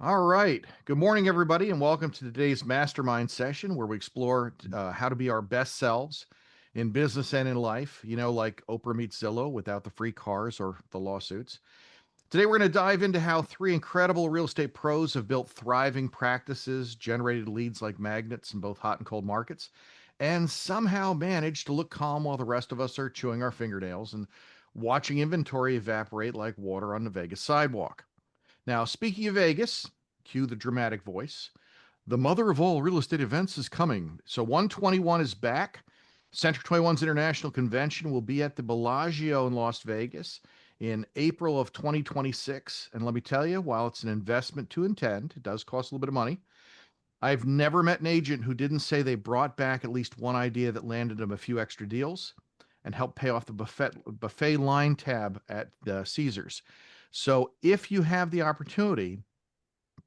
All right. Good morning, everybody, and welcome to today's mastermind session where we explore how to be our best selves in business and in life. Like Oprah meets Zillow without the free cars or the lawsuits. Today, we're going to dive into how three incredible real estate pros have built thriving practices, generated leads like magnets in both hot and cold markets, and somehow managed to look calm while the rest of us are chewing our fingernails and watching inventory evaporate like water on the Vegas sidewalk. Now, speaking of Vegas, cue the dramatic voice. The mother of all real estate events is coming. So 121 is back. Century 21's International Convention will be at the Bellagio in Las Vegas in April of 2026. And let me tell you, while it's an investment to intend, it does cost a little bit of money. I've never met an agent who didn't say they brought back at least one idea that landed them a few extra deals and helped pay off the buffet line tab at Caesars. So if you have the opportunity,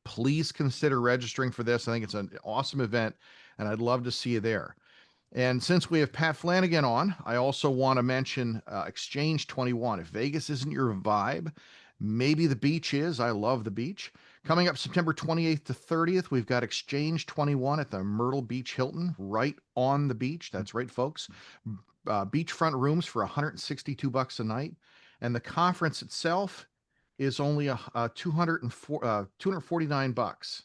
please consider registering for this. I think it's an awesome event, and I'd love to see you there. And since we have Pat Finagan on, I also want to mention Exchange 21. If Vegas isn't your vibe, maybe the beach is. I love the beach. Coming up September 28th to 30th, we've got Exchange 21 at the Myrtle Beach Hilton, right on the beach. That's right, folks. Beachfront rooms for $162 a night. And the conference itself is only 249 bucks.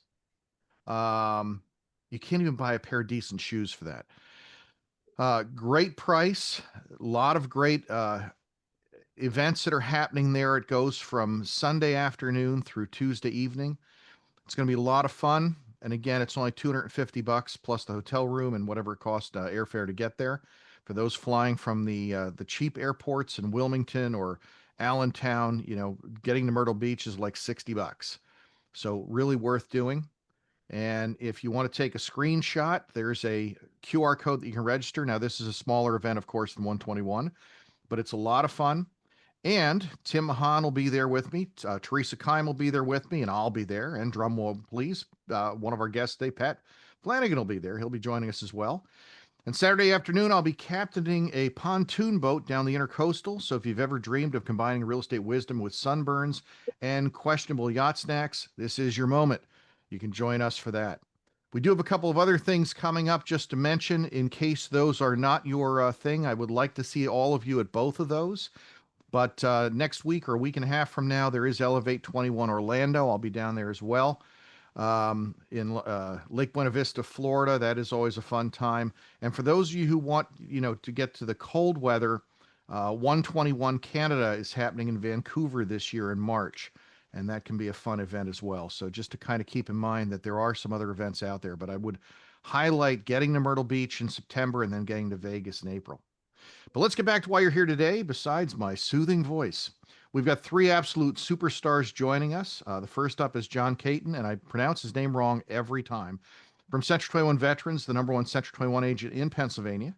You can't even buy a pair of decent shoes for that. Great price, a lot of great events that are happening there. It goes from Sunday afternoon through Tuesday evening. It's going to be a lot of fun. And again, it's only 250 bucks plus the hotel room and whatever it costs airfare to get there. For those flying from the cheap airports in Wilmington or Allentown, getting to Myrtle Beach is like 60 bucks. So really worth doing. And if you want to take a screenshot, there's a QR code that you can register. Now, this is a smaller event, of course, than 121, but it's a lot of fun. And Tim Mahan will be there with me. Teresa Keim will be there with me, and I'll be there. And drumroll, please. One of our guests today, Pat Finagan, will be there. He'll be joining us as well. And Saturday afternoon, I'll be captaining a pontoon boat down the Intercoastal. So if you've ever dreamed of combining real estate wisdom with sunburns and questionable yacht snacks, this is your moment. You can join us for that. We do have a couple of other things coming up just to mention in case those are not your thing. I would like to see all of you at both of those. But next week or a week and a half from now, there is Elevate 21 Orlando. I'll be down there as well in Lake Buena Vista, Florida. That is always a fun time. And for those of you who want, to get to the cold weather, 121 Canada is happening in Vancouver this year in March. And that can be a fun event as well. So just to kind of keep in mind that there are some other events out there, but I would highlight getting to Myrtle Beach in September and then getting to Vegas in April. But let's get back to why you're here today, besides my soothing voice. We've got three absolute superstars joining us. The first up is John Katein, and I pronounce his name wrong every time. From Century 21 Veterans, the #1 Century 21 agent in Pennsylvania.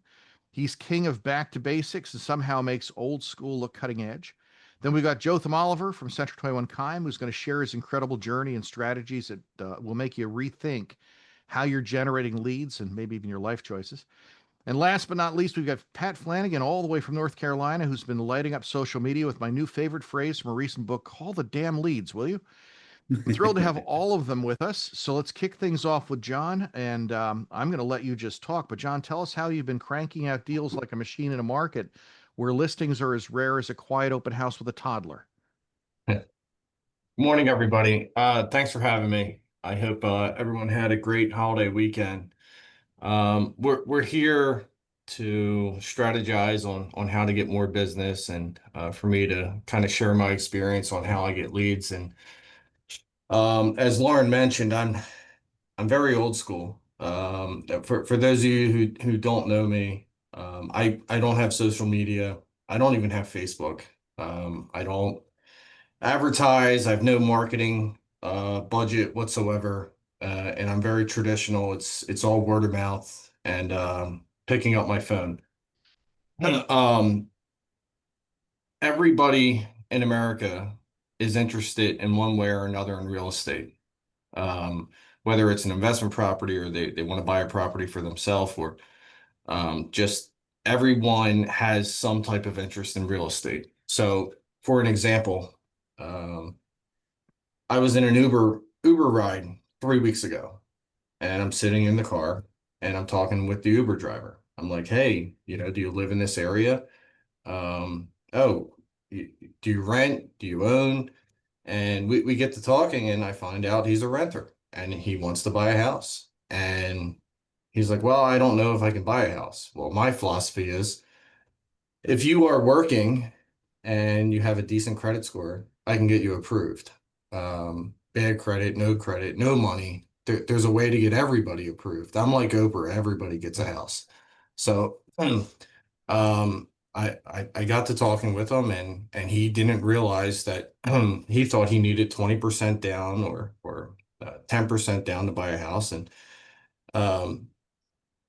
He's king of back to basics and somehow makes old school look cutting edge. Then we got Jotham Oliver from Century 21 Keim, who's going to share his incredible journey and strategies that will make you rethink how you're generating leads and maybe even your life choices. And last but not least, we've got Pat Finagan all the way from North Carolina, who's been lighting up social media with my new favorite phrase from a recent book, call the damn leads, will you? Thrilled to have all of them with us. So let's kick things off with John. And I'm going to let you just talk. But John, tell us how you've been cranking out deals like a machine in a market where listings are as rare as a quiet open house with a toddler. Good morning, everybody. Thanks for having me. I hope everyone had a great holiday weekend. We're here to strategize on how to get more business and for me to kind of share my experience on how I get leads. And as Loren mentioned, I'm very old school. For those of you who don't know me, I don't have social media. I don't even have Facebook. I don't advertise. I have no marketing budget whatsoever, and I'm very traditional. It's all word of mouth and picking up my phone. Um, Everybody in America is interested in one way or another in real estate, whether it's an investment property or they want to buy a property for themselves, or just everyone has some type of interest in real estate. So, for an example, I was in an Uber Uber ride 3 weeks ago, and I'm sitting in the car and I'm talking with the Uber driver. I'm like, hey, do you live in this area? Oh, do you rent? Do you own? And we get to talking, and I find out he's a renter and he wants to buy a house. And he's like, well, I don't know if I can buy a house. Well, my philosophy is if you are working and you have a decent credit score, I can get you approved. Bad credit, no money. There's a way to get everybody approved. I'm like Oprah, everybody gets a house. So, I got to talking with him, and he didn't realize that he thought he needed 20% down or 10% down to buy a house. And um,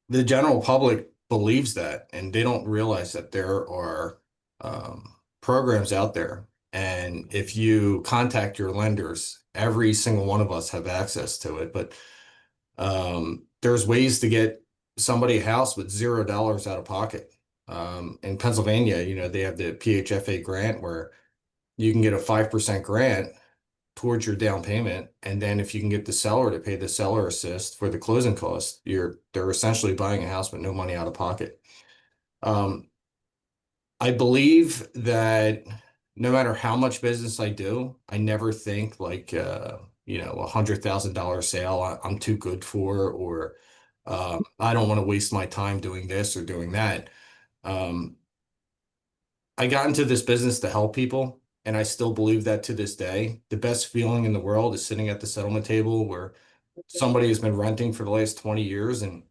the general public believes that, and they don't realize that there are programs out there. And if you contact your lenders, every single one of us have access to it. But there's ways to get somebody a house with $0 out of pocket. In Pennsylvania, they have the PHFA grant where you can get a 5% grant towards your down payment. And then if you can get the seller to pay the seller assist for the closing costs, they're essentially buying a house with no money out of pocket. Um, I believe that no matter how much business I do, I never think like $100,000 sale I'm too good for, or I don't want to waste my time doing this or doing that. Um, I got into this business to help people, and I still believe that to this day. The best feeling in the world is sitting at the settlement table where somebody has been renting for the last 20 years, and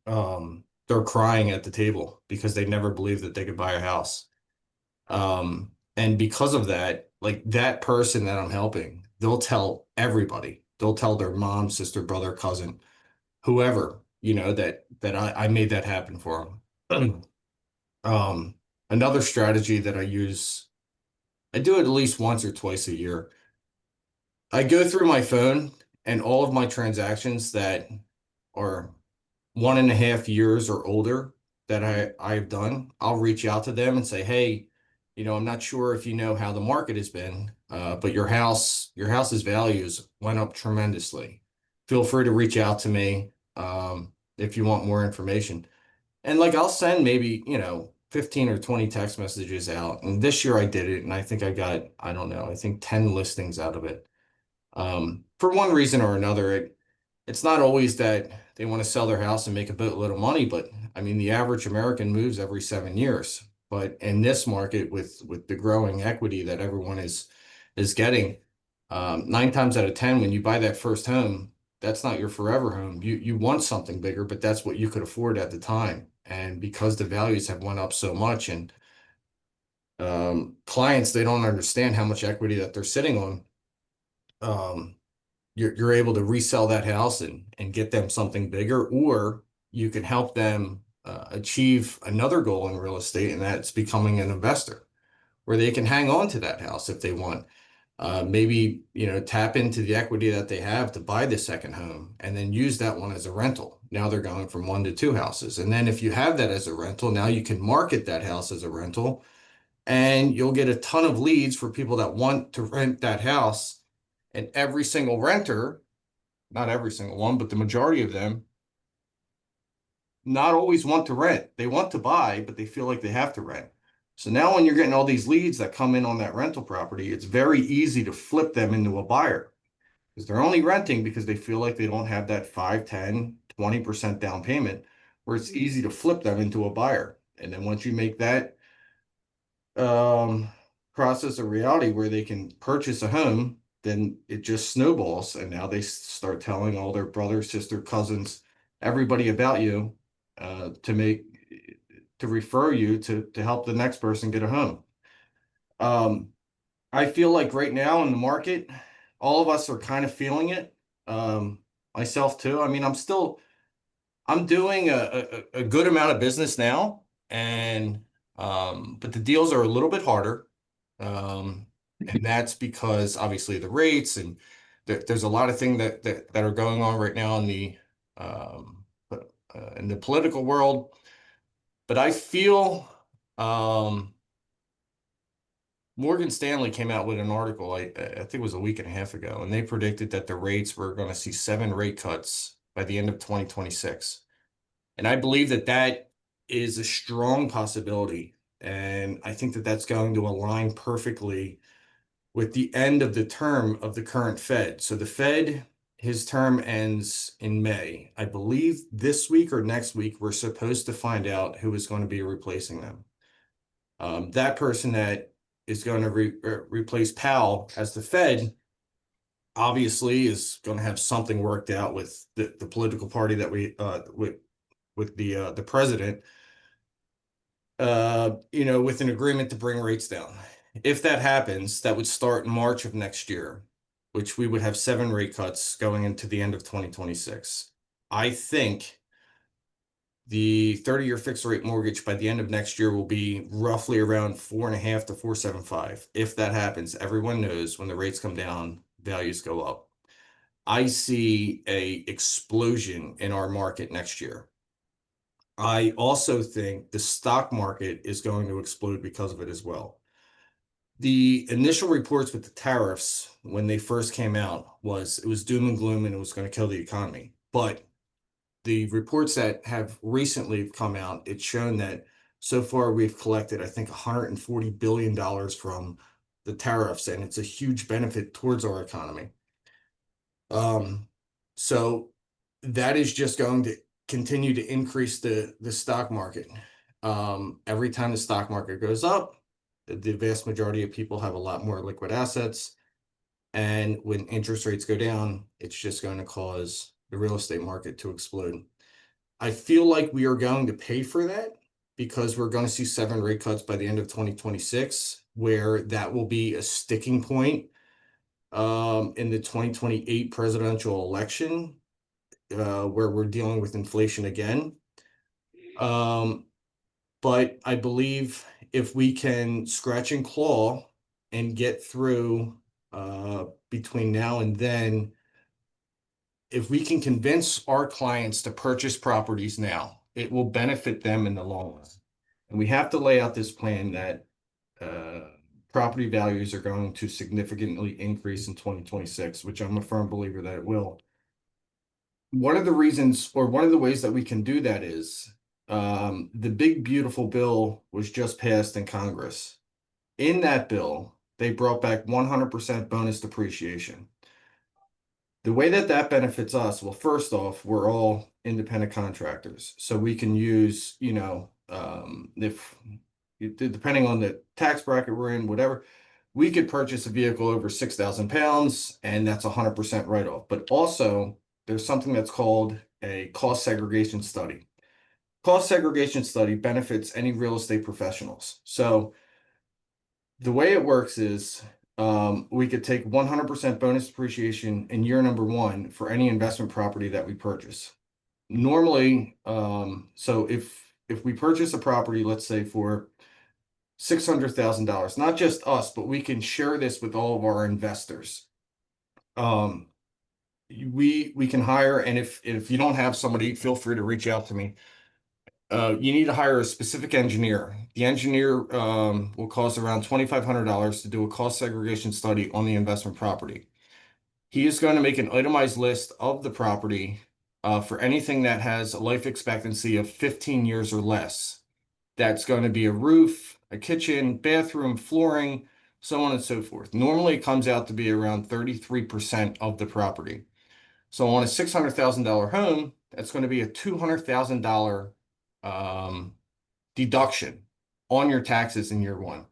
they're crying at the table because they never believed that they could buy a house. And because of that, like that person that I'm helping, they'll tell everybody. They'll tell their mom, sister, brother, cousin, whoever, that I made that happen for them. Um, Another strategy that I use, I do it at least once or twice a year. I go through my phone and all of my transactions that are 1.5 years or older that I've done, I'll reach out to them and say, hey, I'm not sure if you know how the market has been, but your house's values went up tremendously. Feel free to reach out to me if you want more information. And like I'll send maybe, 15 or 20 text messages out. And this year I did it, and I think I got, I don't know, I think 10 listings out of it. For one reason or another, it's not always that they want to sell their house and make a boatload of money, but I mean, the average American moves every 7 years. But in this market, with the growing equity that everyone is getting, 9 times out of 10, when you buy that first home, that's not your forever home. You want something bigger, but that's what you could afford at the time. And because the values have went up so much, and clients, they don't understand how much equity that they're sitting on. Um, you're able to resell that house and get them something bigger, or you can help them achieve another goal in real estate, and that's becoming an investor, where they can hang on to that house if they want. Maybe, tap into the equity that they have to buy the second home and then use that one as a rental. Now they're going from one to two houses. And then if you have that as a rental, now you can market that house as a rental, and you'll get a ton of leads for people that want to rent that house. And every single renter, not every single one, but the majority of them, not always want to rent. They want to buy, but they feel like they have to rent. So now when you're getting all these leads that come in on that rental property, it's very easy to flip them into a buyer, because they're only renting because they feel like they don't have that 5, 10, 20% down payment, where it's easy to flip them into a buyer. And then once you make that um, process a reality where they can purchase a home, then it just snowballs. And now they start telling all their brothers, sister, cousins, everybody about you to refer you to help the next person get a home. Um, I feel like right now in the market, all of us are kind of feeling it. Um, Myself too. I mean, I'm doing a good amount of business now, and but the deals are a little bit harder. Um, and that's because obviously the rates, and there's a lot of things that are going on right now um, in the political world. But I feel um, Morgan Stanley came out with an article, I think it was a week and a half ago, and they predicted that the rates were going to see 7 rate cuts by the end of 2026. And I believe that that is a strong possibility. And I think that that's going to align perfectly with the end of the term of the current Fed. So the Fed, his term ends in May. I believe this week or next week, we're supposed to find out who is going to be replacing them. That person that is going to replace Powell as the Fed obviously is going to have something worked out with the political party that with the president, with an agreement to bring rates down. If that happens, that would start in March of next year, which we would have 7 rate cuts going into the end of 2026. I think the 30-year fixed rate mortgage by the end of next year will be roughly around 4.5 to 4.75. If that happens, everyone knows when the rates come down, values go up. I see a explosion in our market next year. I also think the stock market is going to explode because of it as well. The initial reports with the tariffs when they first came out it was doom and gloom and it was going to kill the economy. But the reports that have recently come out, it's shown that so far we've collected, I think, $140 billion from the tariffs, and it's a huge benefit towards our economy. So that is just going to continue to increase the stock market. Every time the stock market goes up, the vast majority of people have a lot more liquid assets. And when interest rates go down, it's just going to cause the real estate market to explode. I feel like we are going to pay for that because we're going to see 7 rate cuts by the end of 2026, where that will be a sticking point in the 2028 presidential election, where we're dealing with inflation again. But I believe if we can scratch and claw and get through between now and then, if we can convince our clients to purchase properties now, it will benefit them in the long run. And we have to lay out this plan that property values are going to significantly increase in 2026, which I'm a firm believer that it will. One of the reasons, or one of the ways that we can do that is the big, beautiful bill was just passed in Congress. In that bill, they brought back 100% bonus depreciation. The way that that benefits us, well, first off, we're all independent contractors, so we can use, if depending on the tax bracket we're in, whatever, we could purchase a vehicle over 6,000 pounds, and that's 100% write-off. But also, there's something that's called a cost segregation study. Cost segregation study benefits any real estate professionals. So the way it works is we could take 100% bonus depreciation in year number 1 for any investment property that we purchase. Normally, so if we purchase a property, let's say for $600,000, not just us, but we can share this with all of our investors. We can hire, and if you don't have somebody, feel free to reach out to me. You need to hire a specific engineer. The engineer will cost around $2,500 to do a cost segregation study on the investment property. He is going to make an itemized list of the property for anything that has a life expectancy of 15 years or less. That's going to be a roof, a kitchen, bathroom, flooring, so on and so forth. Normally, it comes out to be around 33% of the property. So on a $600,000 home, that's going to be a $200,000 deduction on your taxes in year 1.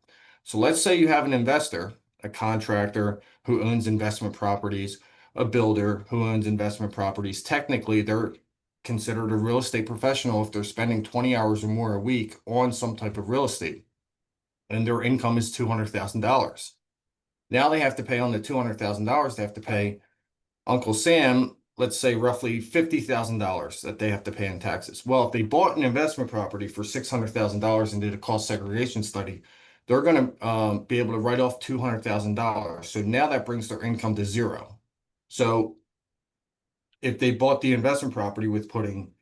So let's say you have an investor, a contractor who owns investment properties, a builder who owns investment properties. Technically, they're considered a real estate professional if they're spending 20 hours or more a week on some type of real estate, and their income is $200,000. Now they have to pay on the $200,000, they have to pay Uncle Sam, let's say roughly $50,000 that they have to pay in taxes. Well, if they bought an investment property for $600,000 and did a cost segregation study, they're going to be able to write off $200,000. So now that brings their income to zero. So if they bought the investment property with putting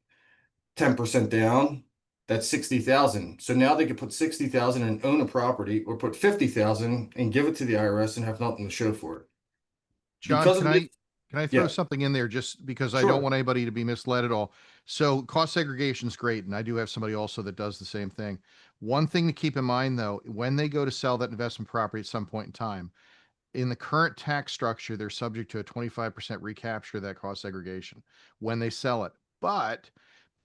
10% down That's 60,000. So now they could put 60,000 and own a property, or put 50,000 and give it to the IRS and have nothing to show for it. John, Because of this, can I throw yeah, something in there just because I don't sure. want anybody to be misled at all? So cost segregation is great, and I do have somebody also that does the same thing. One thing to keep in mind though, when they go to sell that investment property at some point in time, in the current tax structure, they're subject to a 25% recapture of that cost segregation when they sell it. But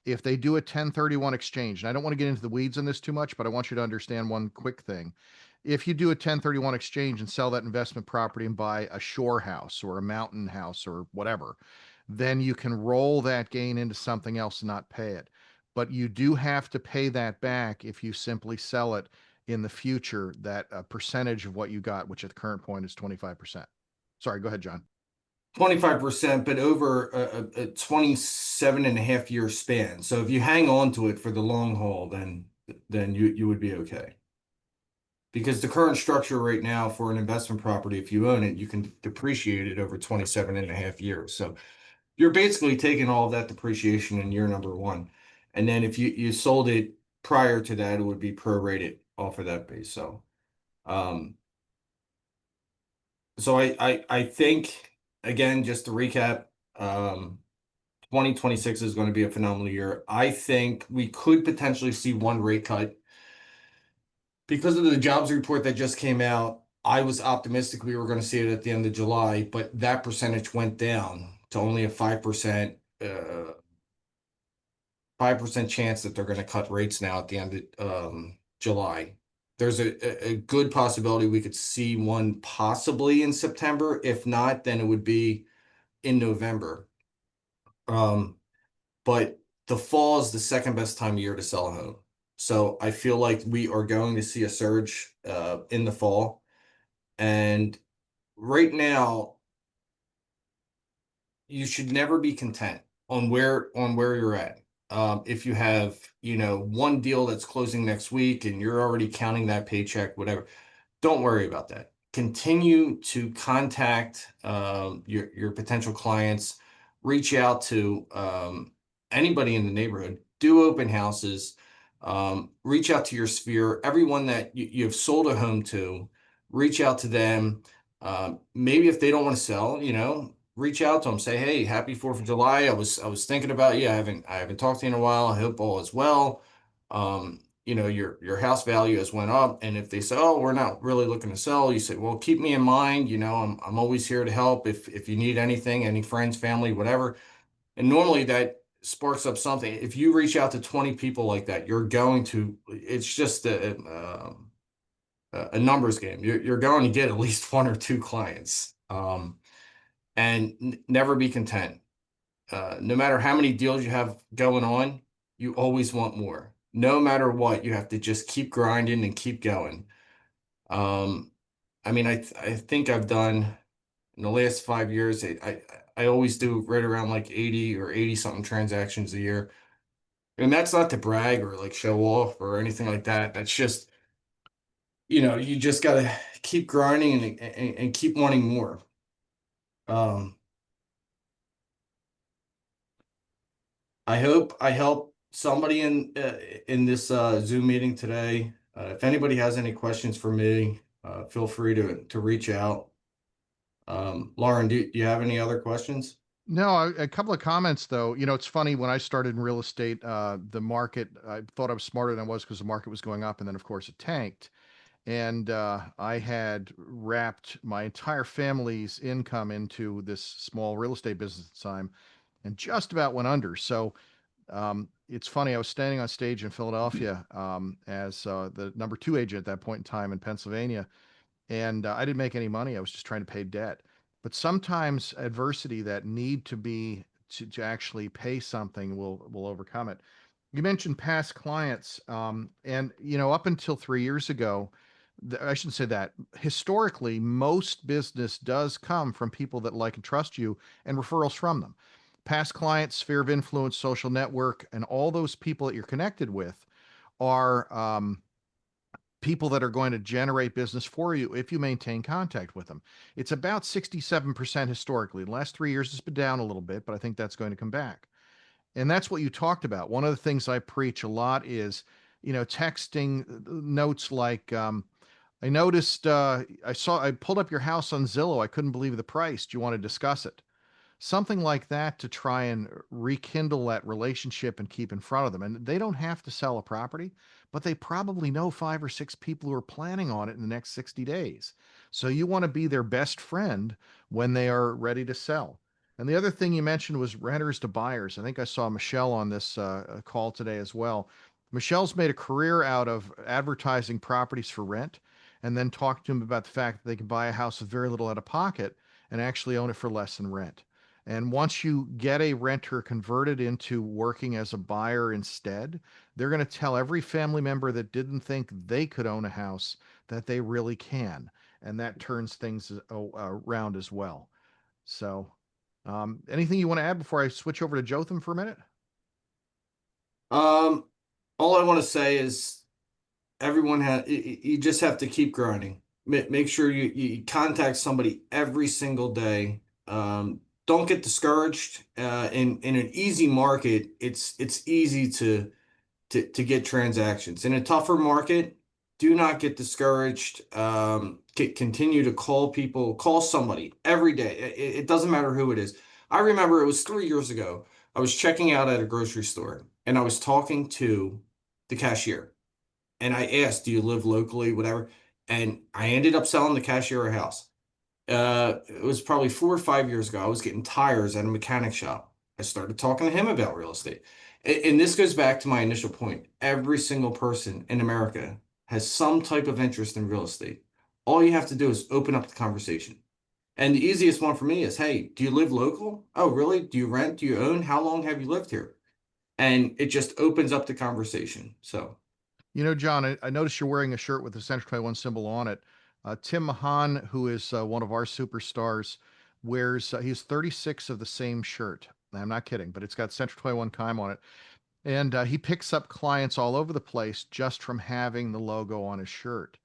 if they do a 1031 exchange, and I don't want to get into the weeds on this too much, but I want you to understand one quick thing. If you do a 1031 exchange and sell that investment property and buy a shore house or a mountain house or whatever, then you can roll that gain into something else and not pay it. But you do have to pay that back if you simply sell it in the future, that percentage of what you got, which at the current point is 25%. Sorry, go ahead, John. 25%, but over a 27 and a half year span. So if you hang on to it for the long haul, then you would be okay. Because the current structure right now for an investment property, if you own it, you can depreciate it over 27 and a half years. So you're basically taking all of that depreciation in year number one. And then if you sold it prior to that, it would be prorated off of that base. Um, so I think, again, just to recap, 2026 is going to be a phenomenal year. I think we could potentially see one rate cut because of the jobs report that just came out. I was optimistic we were going to see it at the end of July, but that percentage went down to only a 5% chance that they're going to cut rates now at the end of July. There's a good possibility we could see one possibly in September. If not, then it would be in November. Um, but the fall is the second best time of year to sell a home. So I feel like we are going to see a surge in the fall. And right now, you should never be content on where you're at. If you have, one deal that's closing next week and you're already counting that paycheck, whatever, don't worry about that. Continue to contact your potential clients, reach out to anybody in the neighborhood, do open houses, reach out to your sphere, everyone that you've sold a home to, reach out to them. Maybe if they don't want to sell, reach out to them, say, "Hey, happy 4th of July. I was thinking about you. I haven't talked to you in a while. I hope all is well. Your house value has went up." And if they say, "Oh, we're not really looking to sell," you say, "Well, keep me in mind. I'm always here to help if you need anything, any friends, family, whatever." And normally that sparks up something. If you reach out to 20 people like that, it's just a numbers game. You're going to get at least one or two clients. And never be content. No matter how many deals you have going on, you always want more. No matter what, you have to just keep grinding and keep going. Um, I think I've done in the last 5 years, I always do right around like 80 or 80 something transactions a year. And that's not to brag or like show off or anything like that. That's just, you just got to keep grinding and keep wanting more. Um, I hope I help somebody in this Zoom meeting today. If anybody has any questions for me, feel free to reach out. Lauren, do you have any other questions? No, a couple of comments though. It's funny when I started in real estate, the market, I thought I was smarter than I was because the market was going up, and then of course it tanked. And I had wrapped my entire family's income into this small real estate business at the time, and just about went under. So it's funny. I was standing on stage in Philadelphia as the number two agent at that point in time in Pennsylvania, and I didn't make any money. I was just trying to pay debt. But sometimes adversity, that need to be to actually pay something, will overcome it. You mentioned past clients, and up until 3 years ago, I shouldn't say that. Historically, most business does come from people that like and trust you, and referrals from them. Past clients, sphere of influence, social network, and all those people that you're connected with are people that are going to generate business for you if you maintain contact with them. It's about 67% historically. The last 3 years it's been down a little bit, but I think that's going to come back. And that's what you talked about. One of the things I preach a lot is, texting notes like, I noticed, I pulled up your house on Zillow. I couldn't believe the price. Do you want to discuss it? Something like that to try and rekindle that relationship and keep in front of them. And they don't have to sell a property, but they probably know 5 or 6 people who are planning on it in the next 60 days. So you want to be their best friend when they are ready to sell. And the other thing you mentioned was renters to buyers. I think I saw Michelle on this call today as well. Michelle's made a career out of advertising properties for rent and then talk to them about the fact that they can buy a house with very little out of pocket and actually own it for less than rent. And once you get a renter converted into working as a buyer instead, they're going to tell every family member that didn't think they could own a house that they really can. And that turns things around as well. So, anything you want to add before I switch over to Jotham for a minute? Um, all I want to say is everyone has, you just have to keep grinding. Make sure you contact somebody every single day. Don't get discouraged. In an easy market, it's easy to get transactions. In a tougher market, do not get discouraged. Continue to call people, call somebody every day. It doesn't matter who it is. I remember it was 3 years ago. I was checking out at a grocery store and I was talking to the cashier and I asked, "Do you live locally?" Whatever. And I ended up selling the cashier a house. It was probably 4 or 5 years ago. I was getting tires at a mechanic shop. I started talking to him about real estate. And this goes back to my initial point. Every single person in America has some type of interest in real estate. All you have to do is open up the conversation. And the easiest one for me is, hey, do you live local? Oh, really? Do you rent? Do you own? How long have you lived here? And it just opens up the conversation. So, John, I noticed you're wearing a shirt with the Century 21 symbol on it. Tim Mahan, who is one of our superstars, he's 36 of the same shirt. I'm not kidding, but it's got Century 21 Keim on it. And he picks up clients all over the place just from having the logo on his shirt.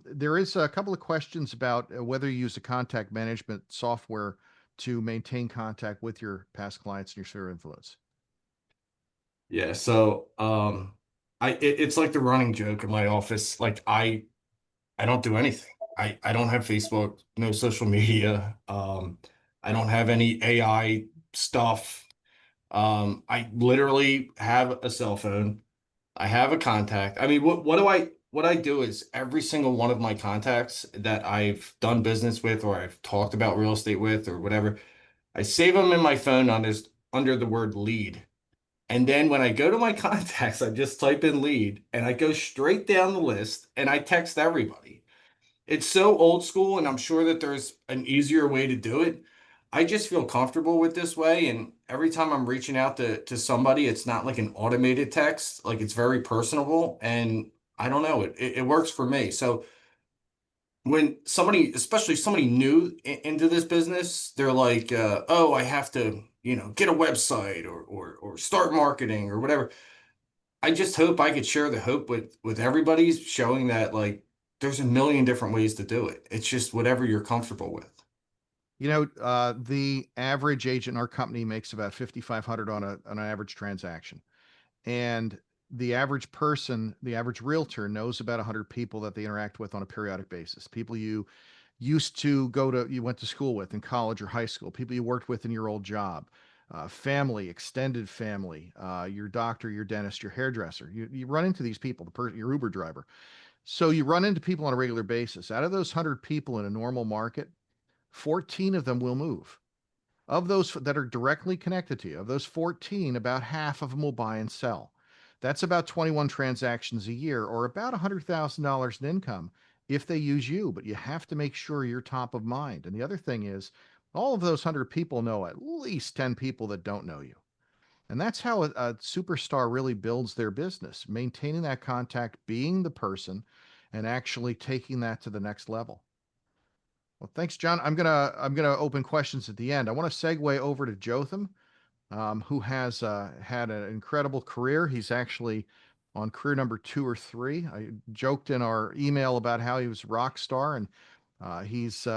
There is a couple of questions about whether you use a contact management software to maintain contact with your past clients and your sphere of influence. yeah. So, it's like the running joke in my office. Like I don't do anything. I don't have Facebook, no social media. I don't have any AI stuff. I literally have a cell phone. I have a contact. I mean, what I do is every single one of my contacts that I've done business with or I've talked about real estate with or whatever, I save them in my phone under the word lead. And then when I go to my contacts, I just type in lead and I go straight down the list and I text everybody. It's so old school, and I'm sure that there's an easier way to do it. I just feel comfortable with this way, and every time I'm reaching out to somebody, it's not like an automated text, like it's very personable, and I don't know, it works for me. So when somebody, especially somebody new into this business, they're like, "Oh, I have to, get a website or start marketing or whatever." I just hope I could share the hope with everybody, showing that like there's a million different ways to do it. It's just whatever you're comfortable with. The average agent in our company makes about 5,500 on an average transaction. And the average person, the average realtor knows about 100 people that they interact with on a periodic basis. People you went to school with in college or high school, people you worked with in your old job, family, extended family, your doctor, your dentist, your hairdresser. You run into these people, your Uber driver. So you run into people on a regular basis. Out of those 100 people in a normal market, 14 of them will move. Of those that are directly connected to you, of those 14, about half of them will buy and sell. That's about 21 transactions a year or about $100,000 in income if they use you, but you have to make sure you're top of mind. And the other thing is, all of those 100 people know at least 10 people that don't know you. And that's how a superstar really builds their business, maintaining that contact, being the person, and actually taking that to the next level. Well, thanks, John. I'm gonna open questions at the end. I want to segue over to Jotham, who has had an incredible career. He's actually on career number 2 or 3. I joked in our email about how he was a rock star, and he's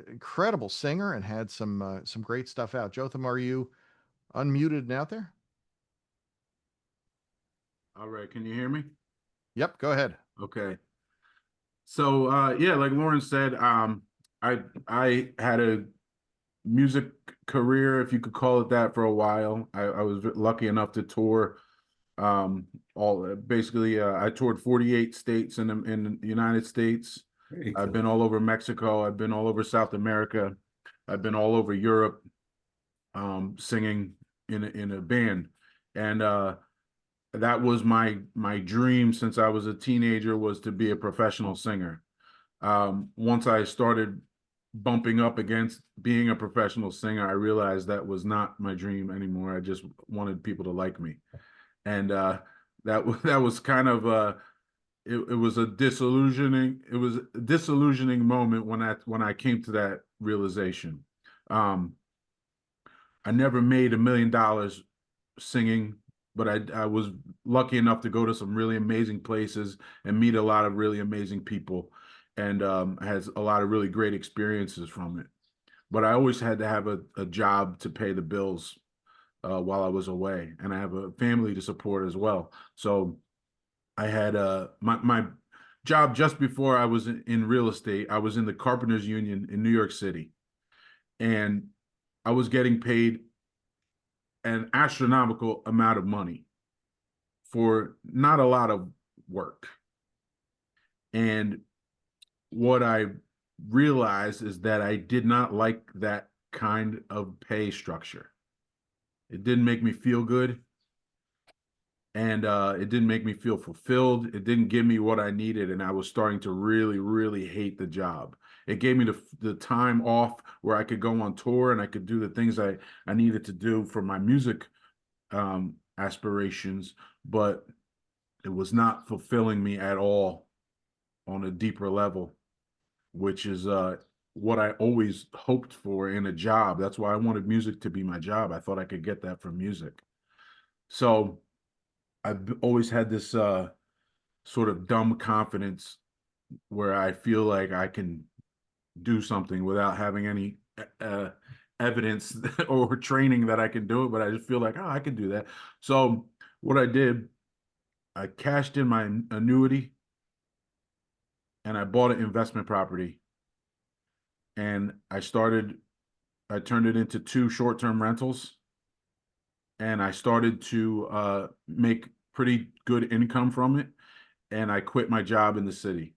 incredible singer and had some great stuff out. Jotham, are you unmuted and out there? All right, can you hear me? Yep, go ahead. Okay. So yeah, like Loren said, I had a music career, if you could call it that, for a while. I was lucky enough to tour all basically I toured 48 states in the United States. Very I've cool. been all over Mexico, I've been all over South America, I've been all over Europe, singing in a band. And that was my dream since I was a teenager, was to be a professional singer. Once I started bumping up against being a professional singer, I realized that was not my dream anymore. I just wanted people to like me, and that was kind of it was a disillusioning moment when I came to that realization. Um, I never made $1 million singing, but I was lucky enough to go to some really amazing places and meet a lot of really amazing people, and has a lot of really great experiences from it. But I always had to have a job to pay the bills while I was away, and I have a family to support as well. So I had my job just before I was in real estate. I was in the Carpenters Union in New York City, and I was getting paid an astronomical amount of money for not a lot of work. And what I realized is that I did not like that kind of pay structure. It didn't make me feel good, and it didn't make me feel fulfilled. It didn't give me what I needed, and I was starting to really, really hate the job. It gave me the time off where I could go on tour and I could do the things I needed to do for my music aspirations, but it was not fulfilling me at all on a deeper level, which is what I always hoped for in a job. That's why I wanted music to be my job. I thought I could get that from music. So I've always had this sort of dumb confidence where I feel like I can do something without having any evidence or training that I can do it, but I just feel like, oh, I can do that. So what I did, I cashed in my annuity and I bought an investment property, and I turned it into two short-term rentals, and I started to make pretty good income from it. And I quit my job in the city,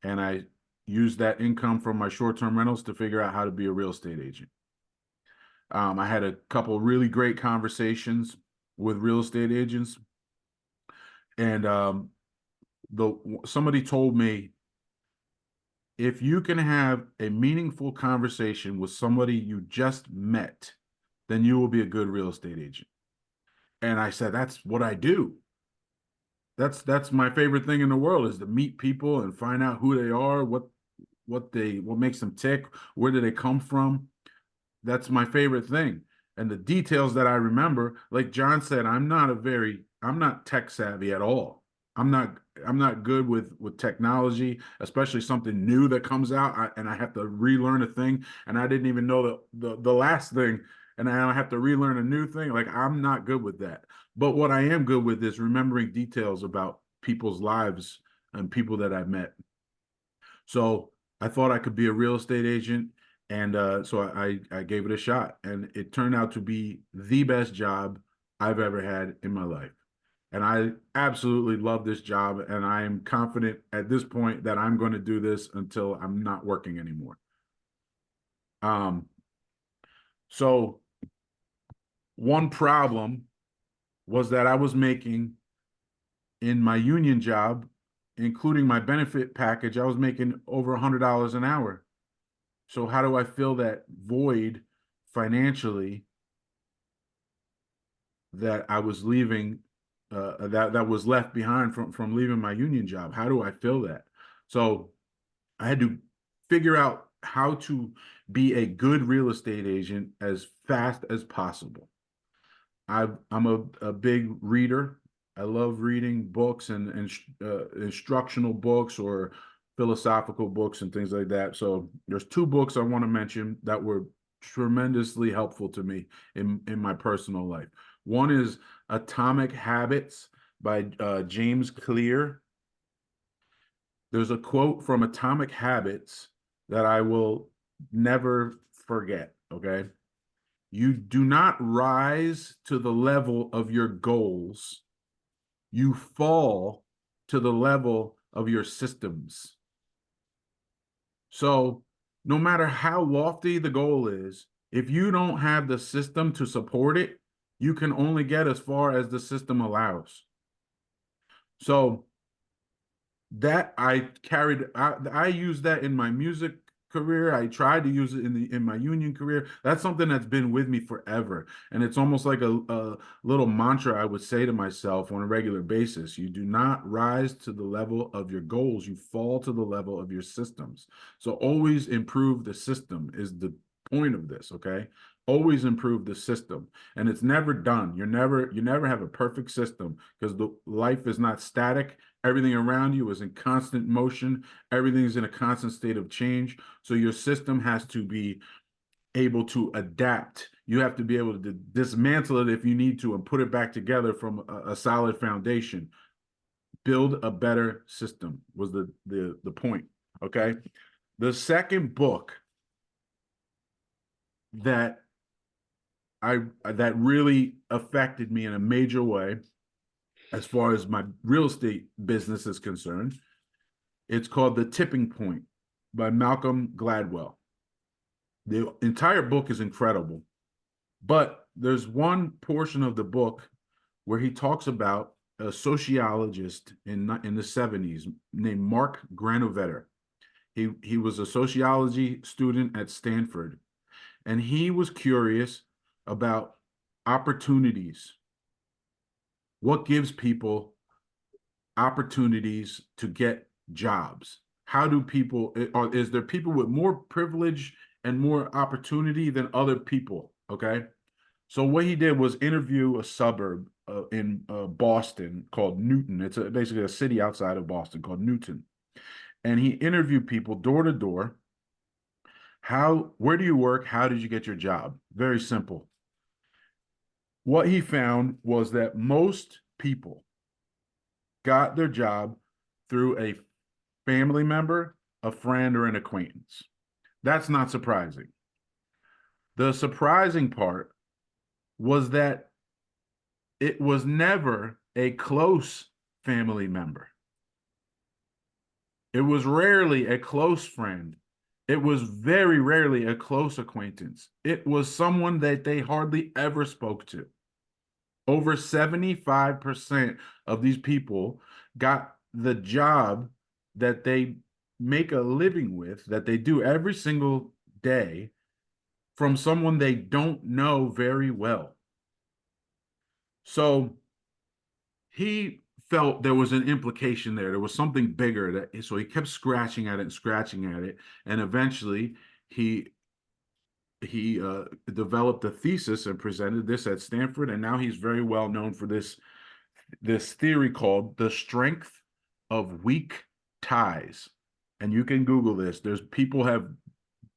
and I used that income from my short-term rentals to figure out how to be a real estate agent. I had a couple really great conversations with real estate agents, and the somebody told me, if you can have a meaningful conversation with somebody you just met, then you will be a good real estate agent. And I said, that's what I do. That's my favorite thing in the world, is to meet people and find out who they are, what makes them tick, where do they come from. That's my favorite thing. And the details that I remember, like John said, I'm not tech savvy at all. I'm not good with technology, especially something new that comes out, and I have to relearn a thing, and I didn't even know the last thing, and I have to relearn a new thing. Like, I'm not good with that. But what I am good with is remembering details about people's lives and people that I met. So I thought I could be a real estate agent, and so I gave it a shot, and it turned out to be the best job I've ever had in my life. And I absolutely love this job, and I am confident at this point that I'm going to do this until I'm not working anymore. Um, so one problem was that I was making, in my union job, including my benefit package, I was making over $100 an hour. So how do I fill that void financially that I was leaving, that was left behind from leaving my union job? How do I fill that? So I had to figure out how to be a good real estate agent as fast as possible. I'm a big reader. I love reading books and instructional books or philosophical books and things like that. So there's two books I want to mention that were tremendously helpful to me in my personal life. One is Atomic Habits by James Clear. There's a quote from Atomic Habits that I will never forget, okay? You do not rise to the level of your goals. You fall to the level of your systems. So no matter how lofty the goal is, if you don't have the system to support it, you can only get as far as the system allows. So that I used that in my music career. I tried to use it in my union career. That's something that's been with me forever. And it's almost like a little mantra I would say to myself on a regular basis. You do not rise to the level of your goals. You fall to the level of your systems. So always improve the system is the point of this, okay? Always improve the system. And it's never done. You never have a perfect system because the life is not static. Everything around you is in constant motion. Everything's in a constant state of change. So your system has to be able to adapt. You have to be able to dismantle it if you need to and put it back together from a solid foundation. Build a better system was the point. Okay. The second book that really affected me in a major way as far as my real estate business is concerned, it's called The Tipping Point by Malcolm Gladwell. The entire book is incredible, but there's one portion of the book where he talks about a sociologist in the 70s named Mark Granovetter. He was a sociology student at Stanford, and he was curious about opportunities. What gives people opportunities to get jobs? How do people, is there people with more privilege and more opportunity than other people? Okay. So what he did was interview a suburb in Boston called Newton. It's basically a city outside of Boston called Newton. And he interviewed people door to door. Where do you work? How did you get your job? Very simple. What he found was that most people got their job through a family member, a friend, or an acquaintance. That's not surprising. The surprising part was that it was never a close family member. It was rarely a close friend. It was very rarely a close acquaintance. It was someone that they hardly ever spoke to. Over 75% of these people got the job that they make a living with, that they do every single day, from someone they don't know very well. So he felt there was an implication there. There was something bigger so he kept scratching at it and scratching at it. And eventually he developed a thesis and presented this at Stanford. And now he's very well known for this theory called the strength of weak ties. And you can Google this. There's people have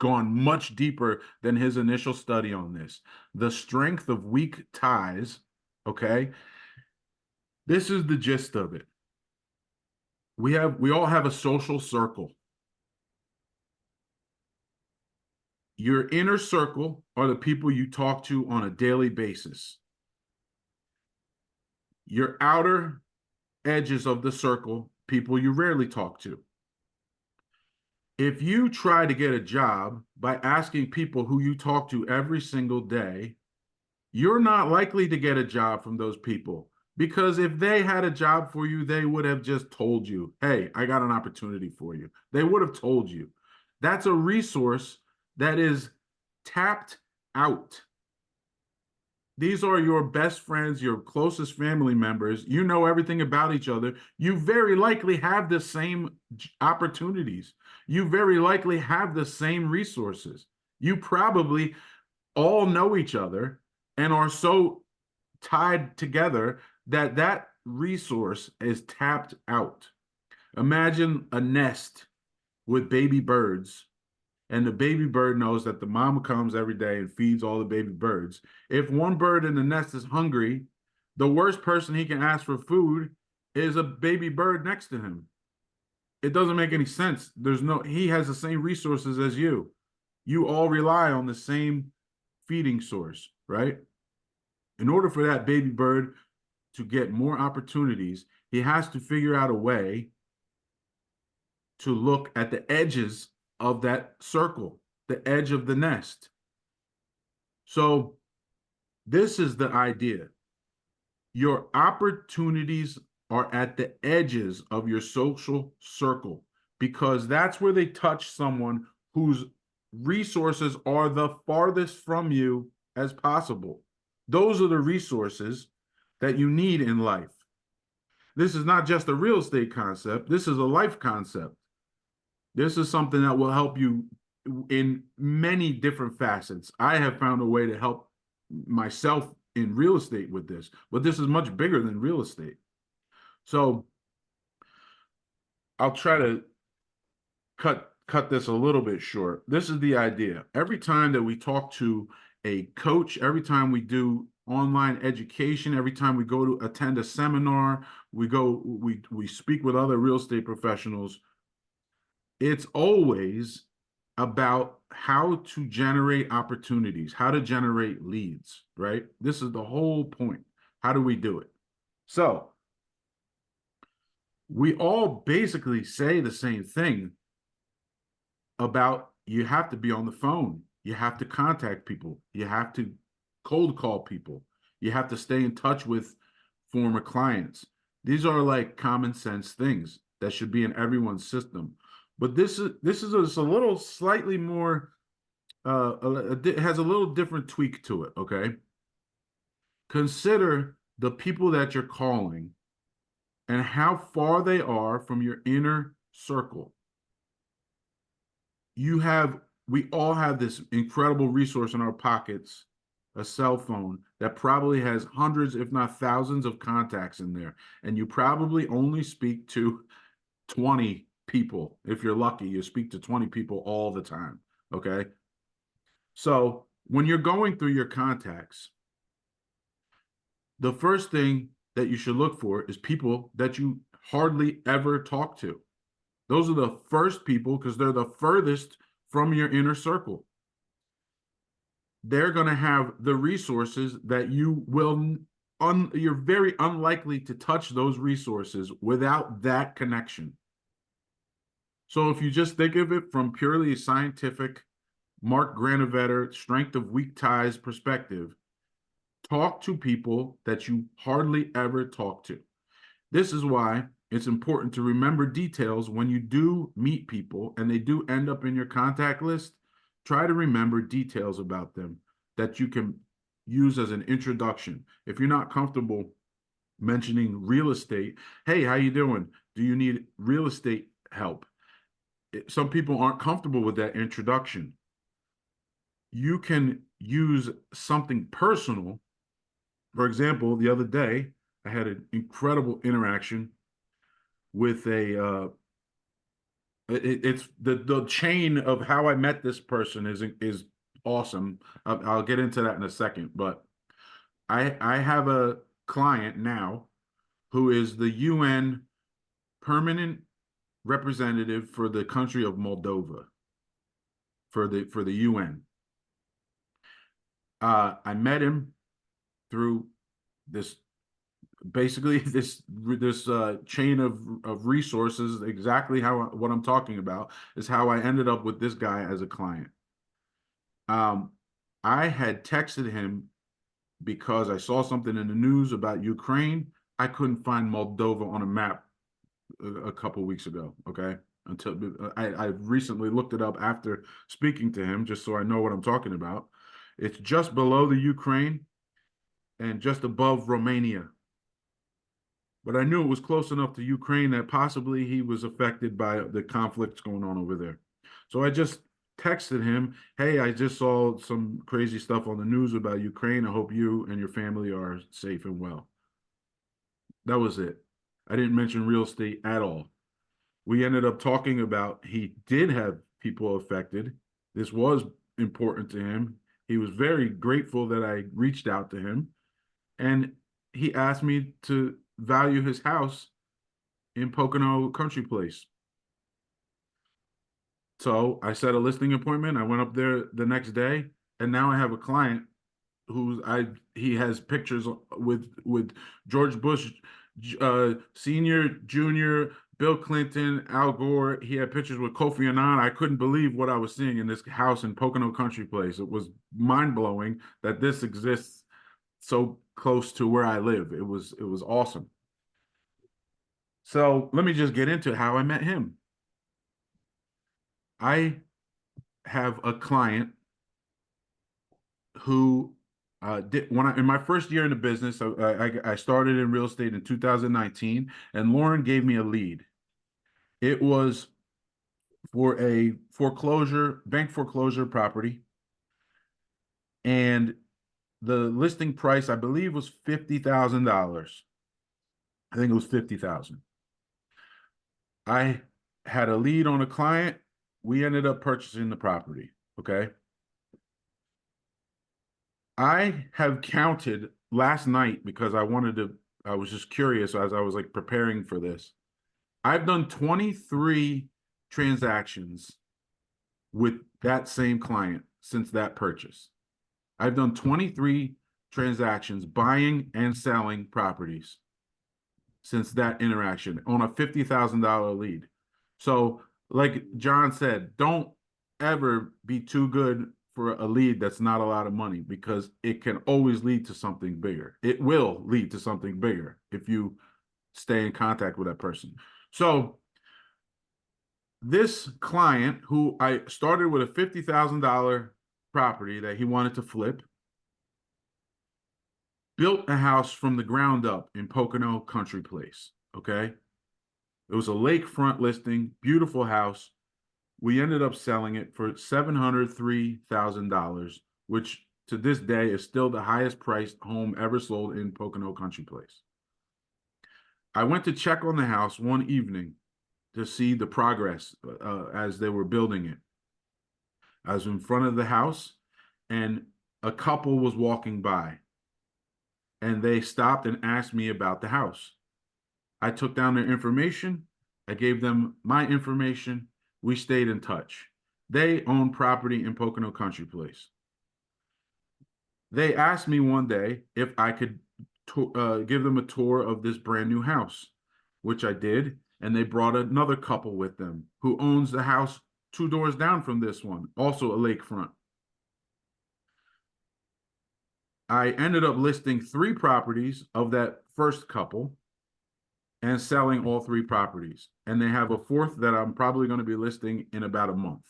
gone much deeper than his initial study on this. The strength of weak ties. Okay. This is the gist of it. We all have a social circle. Your inner circle are the people you talk to on a daily basis. Your outer edges of the circle, people you rarely talk to. If you try to get a job by asking people who you talk to every single day, you're not likely to get a job from those people. Because if they had a job for you, they would have just told you, hey, I got an opportunity for you. They would have told you. That's a resource that is tapped out. These are your best friends, your closest family members. You know everything about each other. You very likely have the same opportunities. You very likely have the same resources. You probably all know each other and are so tied together that resource is tapped out. Imagine a nest with baby birds, and the baby bird knows that the mama comes every day and feeds all the baby birds. If one bird in the nest is hungry, the worst person he can ask for food is a baby bird next to him. It doesn't make any sense. He has the same resources as you. You all rely on the same feeding source, right? In order for that baby bird to get more opportunities, he has to figure out a way to look at the edges of that circle, the edge of the nest. So this is the idea. Your opportunities are at the edges of your social circle, because that's where they touch someone whose resources are the farthest from you as possible. Those are the resources that you need in life. This is not just a real estate concept. This is a life concept. This is something that will help you in many different facets. I have found a way to help myself in real estate with this, but this is much bigger than real estate. So I'll try to cut this a little bit short. This is the idea. Every time that we talk to a coach, every time we do online education, every time we go to attend a seminar, we speak with other real estate professionals, it's always about how to generate opportunities, how to generate leads, right? This is the whole point. How do we do it? So we all basically say the same thing about you have to be on the phone. You have to contact people. You have to cold call people. You have to stay in touch with former clients. These are like common sense things that should be in everyone's system. But this is a little slightly more, it has a little different tweak to it, okay? Consider the people that you're calling and how far they are from your inner circle. We all have this incredible resource in our pockets, a cell phone that probably has hundreds, if not thousands, of contacts in there. And you probably only speak to 20 people. If you're lucky, you speak to 20 people all the time. Okay. So when you're going through your contacts, the first thing that you should look for is people that you hardly ever talk to. Those are the first people because they're the furthest from your inner circle. They're going to have the resources that you're very unlikely to touch those resources without that connection. So if you just think of it from purely a scientific, Mark Granovetter, strength of weak ties perspective, talk to people that you hardly ever talk to. This is why it's important to remember details when you do meet people and they do end up in your contact list. Try to remember details about them that you can use as an introduction. If you're not comfortable mentioning real estate, hey, how you doing? Do you need real estate help? Some people aren't comfortable with that introduction. You can use something personal. For example, the other day, I had an incredible interaction with it's the chain of how I met this person is awesome. I'll get into that in a second, but I have a client now who is the UN permanent representative for the country of Moldova for the UN. I met him through this chain of resources. Exactly what I'm talking about is how I ended up with this guy as a client. I had texted him because I saw something in the news about Ukraine. I couldn't find Moldova on a map a couple weeks ago. Okay. Until I recently looked it up after speaking to him, just so I know what I'm talking about. It's just below the Ukraine and just above Romania. But I knew it was close enough to Ukraine that possibly he was affected by the conflicts going on over there. So I just texted him, hey, I just saw some crazy stuff on the news about Ukraine. I hope you and your family are safe and well. That was it. I didn't mention real estate at all. We ended up talking about he did have people affected. This was important to him. He was very grateful that I reached out to him. And he asked me to value his house in Pocono Country Place. So I set a listing appointment. I went up there the next day, and now I have a client he has pictures with George Bush, senior, junior, Bill Clinton, Al Gore. He had pictures with Kofi Annan. I couldn't believe what I was seeing in this house in Pocono Country Place. It was mind blowing that this exists so close to where I live. It was awesome. So let me just get into how I met him. I have a client who in my first year in the business, I started in real estate in 2019, and Loren gave me a lead. It was for a bank foreclosure property, and the listing price, I believe, was $50,000. I think it was 50,000. I had a lead on a client. We ended up purchasing the property. Okay. I have counted last night because I was just curious as I was like preparing for this. I've done 23 transactions with that same client since that purchase. I've done 23 transactions buying and selling properties since that interaction on a $50,000 lead. So, like John said, don't ever be too good for a lead that's not a lot of money, because it can always lead to something bigger. It will lead to something bigger if you stay in contact with that person. So this client, who I started with a $50,000 property that he wanted to flip, built a house from the ground up in Pocono Country Place. Okay. It was a lakefront listing, beautiful house. We ended up selling it for $703,000, which to this day is still the highest priced home ever sold in Pocono Country Place. I went to check on the house one evening to see the progress as they were building it. I was in front of the house, and a couple was walking by, and they stopped and asked me about the house. I took down their information. I gave them my information. We stayed in touch. They own property in Pocono Country Place. They asked me one day if I could give them a tour of this brand new house, which I did. And they brought another couple with them who owns the house 2 doors down from this one, also a lakefront. I ended up listing 3 properties of that first couple and selling all 3 properties. And they have a 4th that I'm probably going to be listing in about a month.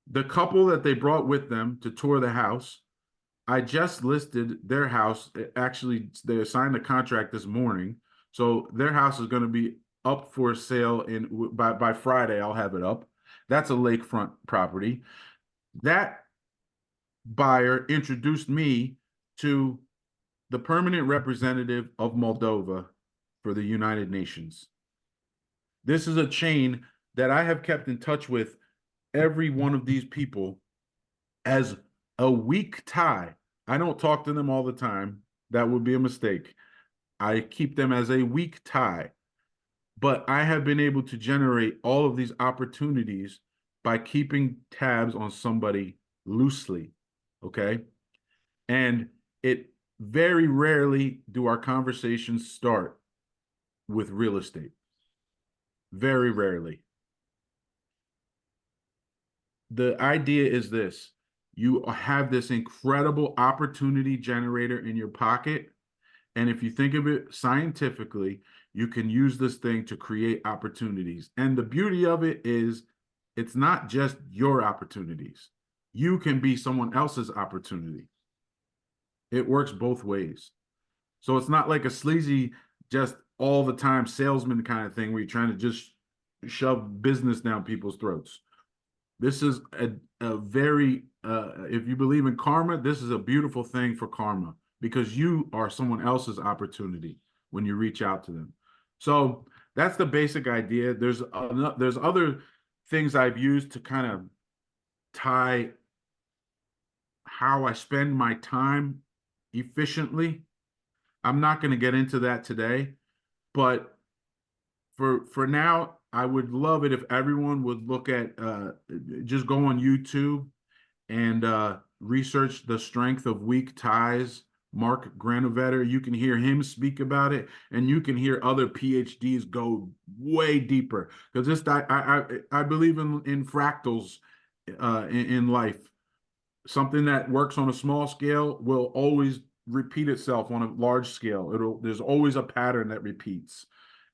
The couple that they brought with them to tour the house, I just listed their house. Actually, they signed a contract this morning. So their house is going to be up for sale by Friday. I'll have it up. That's a lakefront property. That buyer introduced me to the permanent representative of Moldova for the United Nations. This is a chain that I have kept in touch with every one of these people as a weak tie. I don't talk to them all the time. That would be a mistake. I keep them as a weak tie. But I have been able to generate all of these opportunities by keeping tabs on somebody loosely. Okay. And it very rarely do our conversations start with real estate. Very rarely. The idea is this: you have this incredible opportunity generator in your pocket. And if you think of it scientifically, you can use this thing to create opportunities. And the beauty of it is it's not just your opportunities. You can be someone else's opportunity. It works both ways. So it's not like a sleazy, just all the time salesman kind of thing where you're trying to just shove business down people's throats. This is a very, if you believe in karma, this is a beautiful thing for karma, because you are someone else's opportunity when you reach out to them. So that's the basic idea. There's other things I've used to kind of tie how I spend my time efficiently. I'm not going to get into that today, but for now, I would love it if everyone would look at just go on YouTube and research the strength of weak ties. Mark Granovetter, you can hear him speak about it, and you can hear other PhDs go way deeper because this I believe in fractals in life. Something that works on a small scale will always repeat itself on a large scale. There's always a pattern that repeats,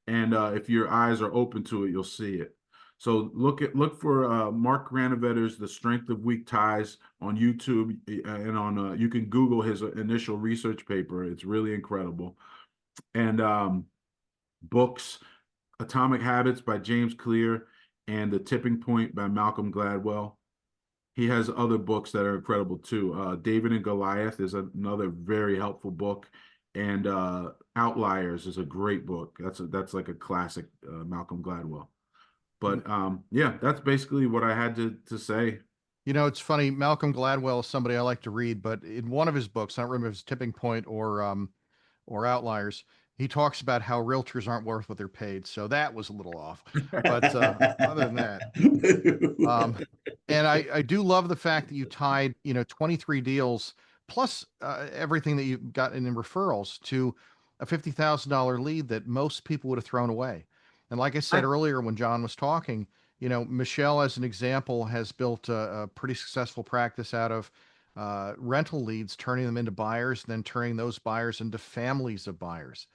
and if your eyes are open to it, you'll see it. So look for Mark Granovetter's "The Strength of Weak Ties" on YouTube, and on you can Google his initial research paper. It's really incredible. And books, "Atomic Habits" by James Clear and "The Tipping Point" by Malcolm Gladwell. He has other books that are incredible too. David and Goliath is another very helpful book, and Outliers is a great book. That's like a classic, Malcolm Gladwell. But yeah, that's basically what I had to say. You know, it's funny. Malcolm Gladwell is somebody I like to read, but in one of his books, I don't remember if it's Tipping Point or Outliers, he talks about how realtors aren't worth what they're paid. So that was a little off. But other than that, um, and I do love the fact that you tied, 23 deals plus everything that you got in referrals to a $50,000 lead that most people would have thrown away. And like I said I, earlier, when John was talking, Michelle, as an example, has built a pretty successful practice out of rental leads, turning them into buyers, and then turning those buyers into families of buyers.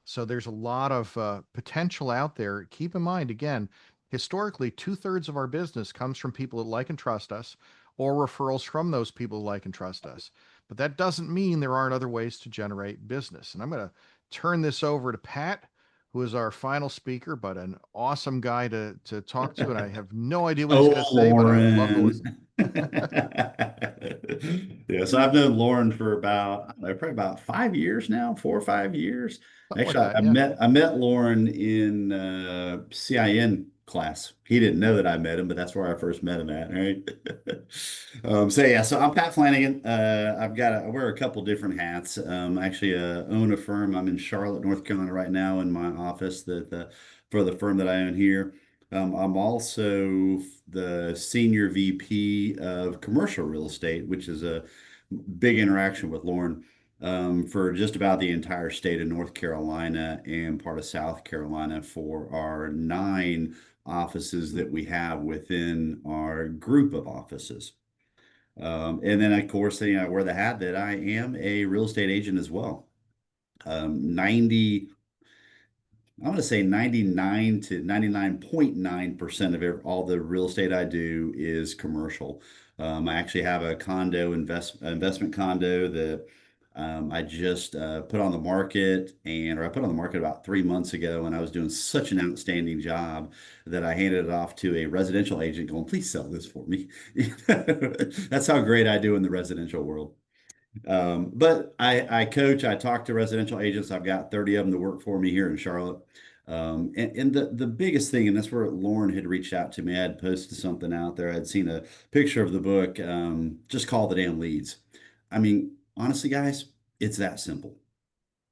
So there's a lot of potential out there. Keep in mind, again, historically, 2/3 of our business comes from people that like and trust us or referrals from those people who like and trust us. But that doesn't mean there aren't other ways to generate business. And I'm going to turn this over to Pat, who is our final speaker, but an awesome guy to talk to. And I have no idea what he's going Oh, to say, but I would love to Loren. listen. Yeah, so I've known Loren for about, I don't know, probably about 5 years now, 4 or 5 years. Something like Actually, that. I Yeah. met I met Loren in CIN class. He didn't know that I met him, but that's where I first met him at, right? So yeah, so I'm Pat Finagan. I wear a couple different hats. Actually, own a firm. I'm in Charlotte, North Carolina right now in my office for the firm that I own here. I'm also the senior VP of commercial real estate, which is a big interaction with Loren for just about the entire state of North Carolina and part of South Carolina for our 9 offices that we have within our group of offices. And then, of course, I wear the hat that I am a real estate agent as well. 90 I'm going to say 99 to 99.9% of all the real estate I do is commercial. I actually have a investment condo that I just put on the market, or I put on the market about 3 months ago, and I was doing such an outstanding job that I handed it off to a residential agent going, please sell this for me. That's how great I do in the residential world. But I coach, I talk to residential agents. I've got 30 of them that work for me here in Charlotte. And the biggest thing, and that's where Loren had reached out to me. I had posted something out there. I'd seen a picture of the book, just call the damn leads. I mean, honestly, guys, it's that simple,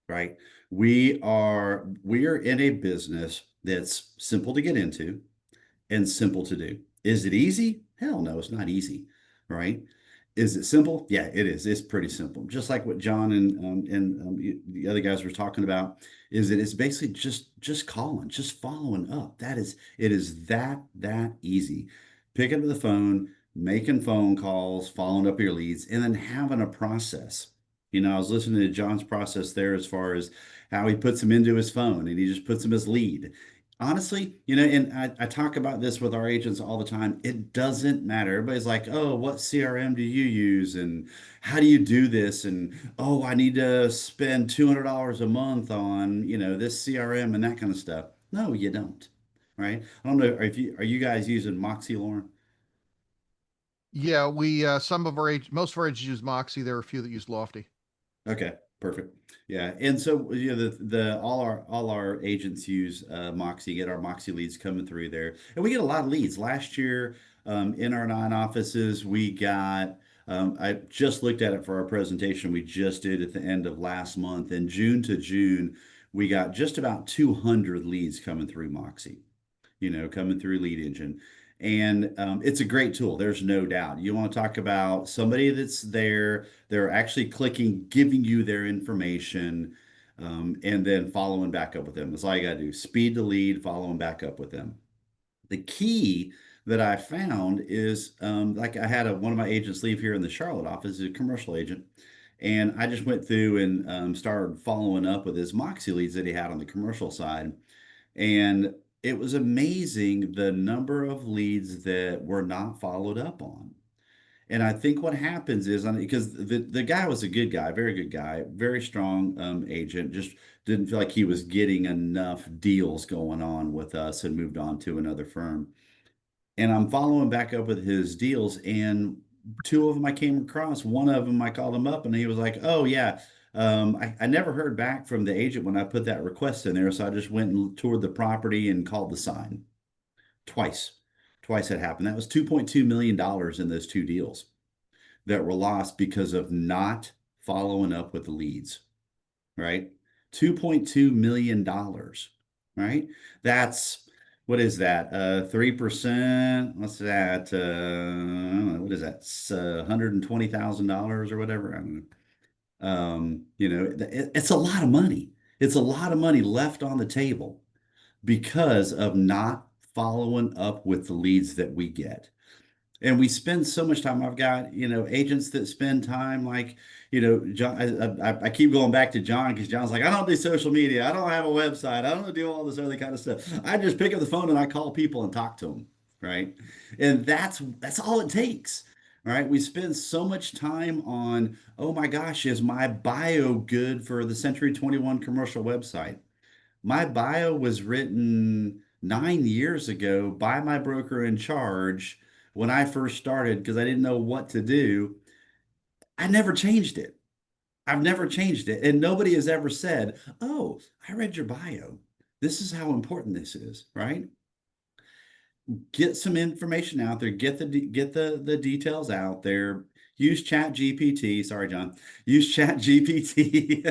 right? We are in a business that's simple to get into and simple to do. Is it easy? Hell no, it's not easy, right? Is it simple? Yeah, it is. It's pretty simple. Just like what John and the other guys were talking about, is that it's basically just calling, just following up. It is that easy. Picking up the phone, making phone calls, following up your leads, and then having a process. I was listening to John's process there as far as how he puts them into his phone and he just puts them as lead. Honestly, and I talk about this with our agents all the time. It doesn't matter. Everybody's like, oh, what CRM do you use? And how do you do this? And oh, I need to spend $200 a month on, this CRM and that kind of stuff. No, you don't. Right? I don't know if are you guys using Moxie, Lauren? Yeah, we most of our agents use Moxie. There are a few that use Lofty. Okay, perfect. Yeah, and so the all our agents use Moxie, get our Moxie leads coming through there, and we get a lot of leads. Last year, in our 9 offices, we got. I just looked at it for our presentation we just did at the end of last month. In June to June, we got just about 200 leads coming through Moxie, coming through Lead Engine. And it's a great tool. There's no doubt. You want to talk about somebody that's there, they're actually clicking, giving you their information, and then following back up with them. That's all you got to do. Speed the lead, following back up with them. The key that I found is like I had one of my agents leave here in the Charlotte office, a commercial agent, and I just went through and started following up with his Moxie leads that he had on the commercial side. And it was amazing the number of leads that were not followed up on. And I think what happens is, because the guy was a good guy, very good guy, very strong agent, just didn't feel like he was getting enough deals going on with us and moved on to another firm. And I'm following back up with his deals, and two of them I came across. One of them I called him up, and he was like, "Oh yeah, I never heard back from the agent when I put that request in there, so I just went and toured the property and called the sign." Twice it happened. That was $2.2 million in those two deals that were lost because of not following up with the leads, right? $2.2 million, right? That's, what is that? 3%? What's that? I don't know, what is that? $120,000 or whatever. I don't know. It's a lot of money. It's a lot of money left on the table because of not following up with the leads that we get. And we spend so much time. I've got, agents that spend time like, John, I keep going back to John because John's like, I don't do social media. I don't have a website. I don't do all this other kind of stuff. I just pick up the phone and I call people and talk to them. Right. And that's all it takes. Right. We spend so much time on, oh my gosh, is my bio good for the Century 21 commercial website? My bio was written 9 years ago by my broker in charge when I first started because I didn't know what to do. I never changed it. I've never changed it. And nobody has ever said, "Oh, I read your bio. This is how important this is," right? Get some information out there, get the details out there. Use Chat GPT. Sorry, John. Use Chat GPT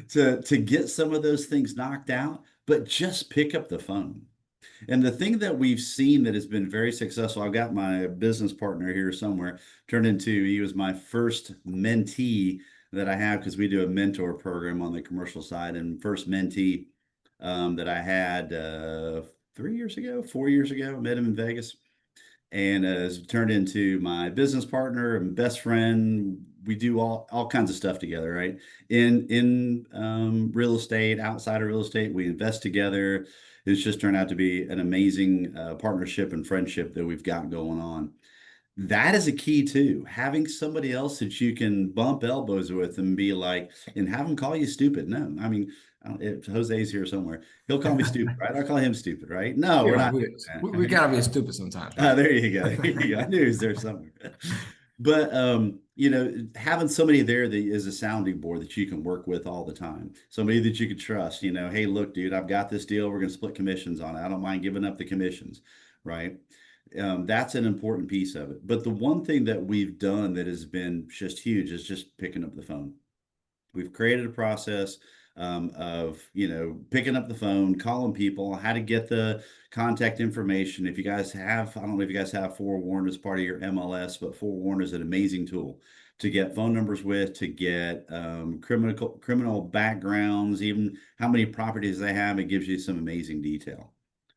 to get some of those things knocked out, but just pick up the phone. And the thing that we've seen that has been very successful, I've got my business partner here somewhere, he was my first mentee that I have because we do a mentor program on the commercial side, and first mentee that I had 3 years ago, 4 years ago. I met him in Vegas, and has turned into my business partner and best friend. We do all kinds of stuff together, right? In real estate, outside of real estate, we invest together. It's just turned out to be an amazing partnership and friendship that we've got going on. That is a key too. Having somebody else that you can bump elbows with and be like, and have them call you stupid. No, I mean, if Jose's here somewhere, he'll call me stupid, right? I'll call him stupid, right? No, we're not. We gotta be stupid sometimes, right? There you go. There you go. I knew he was there somewhere. But having somebody there that is a sounding board that you can work with all the time, somebody that you can trust, hey, look, dude, I've got this deal. We're going to split commissions on it. I don't mind giving up the commissions, right? That's an important piece of it. But the one thing that we've done that has been just huge is just picking up the phone. We've created a process of picking up the phone, calling people, how to get the contact information. If you guys have, I don't know if you guys have Forewarn as part of your MLS, but Forewarn is an amazing tool to get phone numbers with, to get criminal backgrounds, even how many properties they have. It gives you some amazing detail.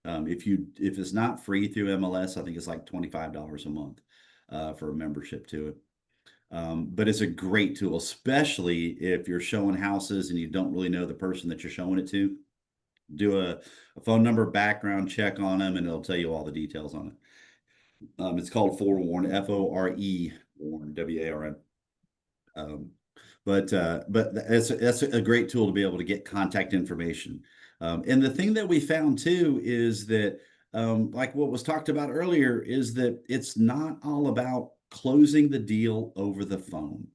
If it's not free through MLS, I think it's like $25 a month for a membership to it. But it's a great tool, especially if you're showing houses and you don't really know the person that you're showing it to. Do a phone number background check on them, and it'll tell you all the details on it. It's called Forewarn, F-O-R-E, Warn, W-A-R-N. But that's a great tool to be able to get contact information. And the thing that we found too is that, like what was talked about earlier, is that it's not all about closing the deal over the phone,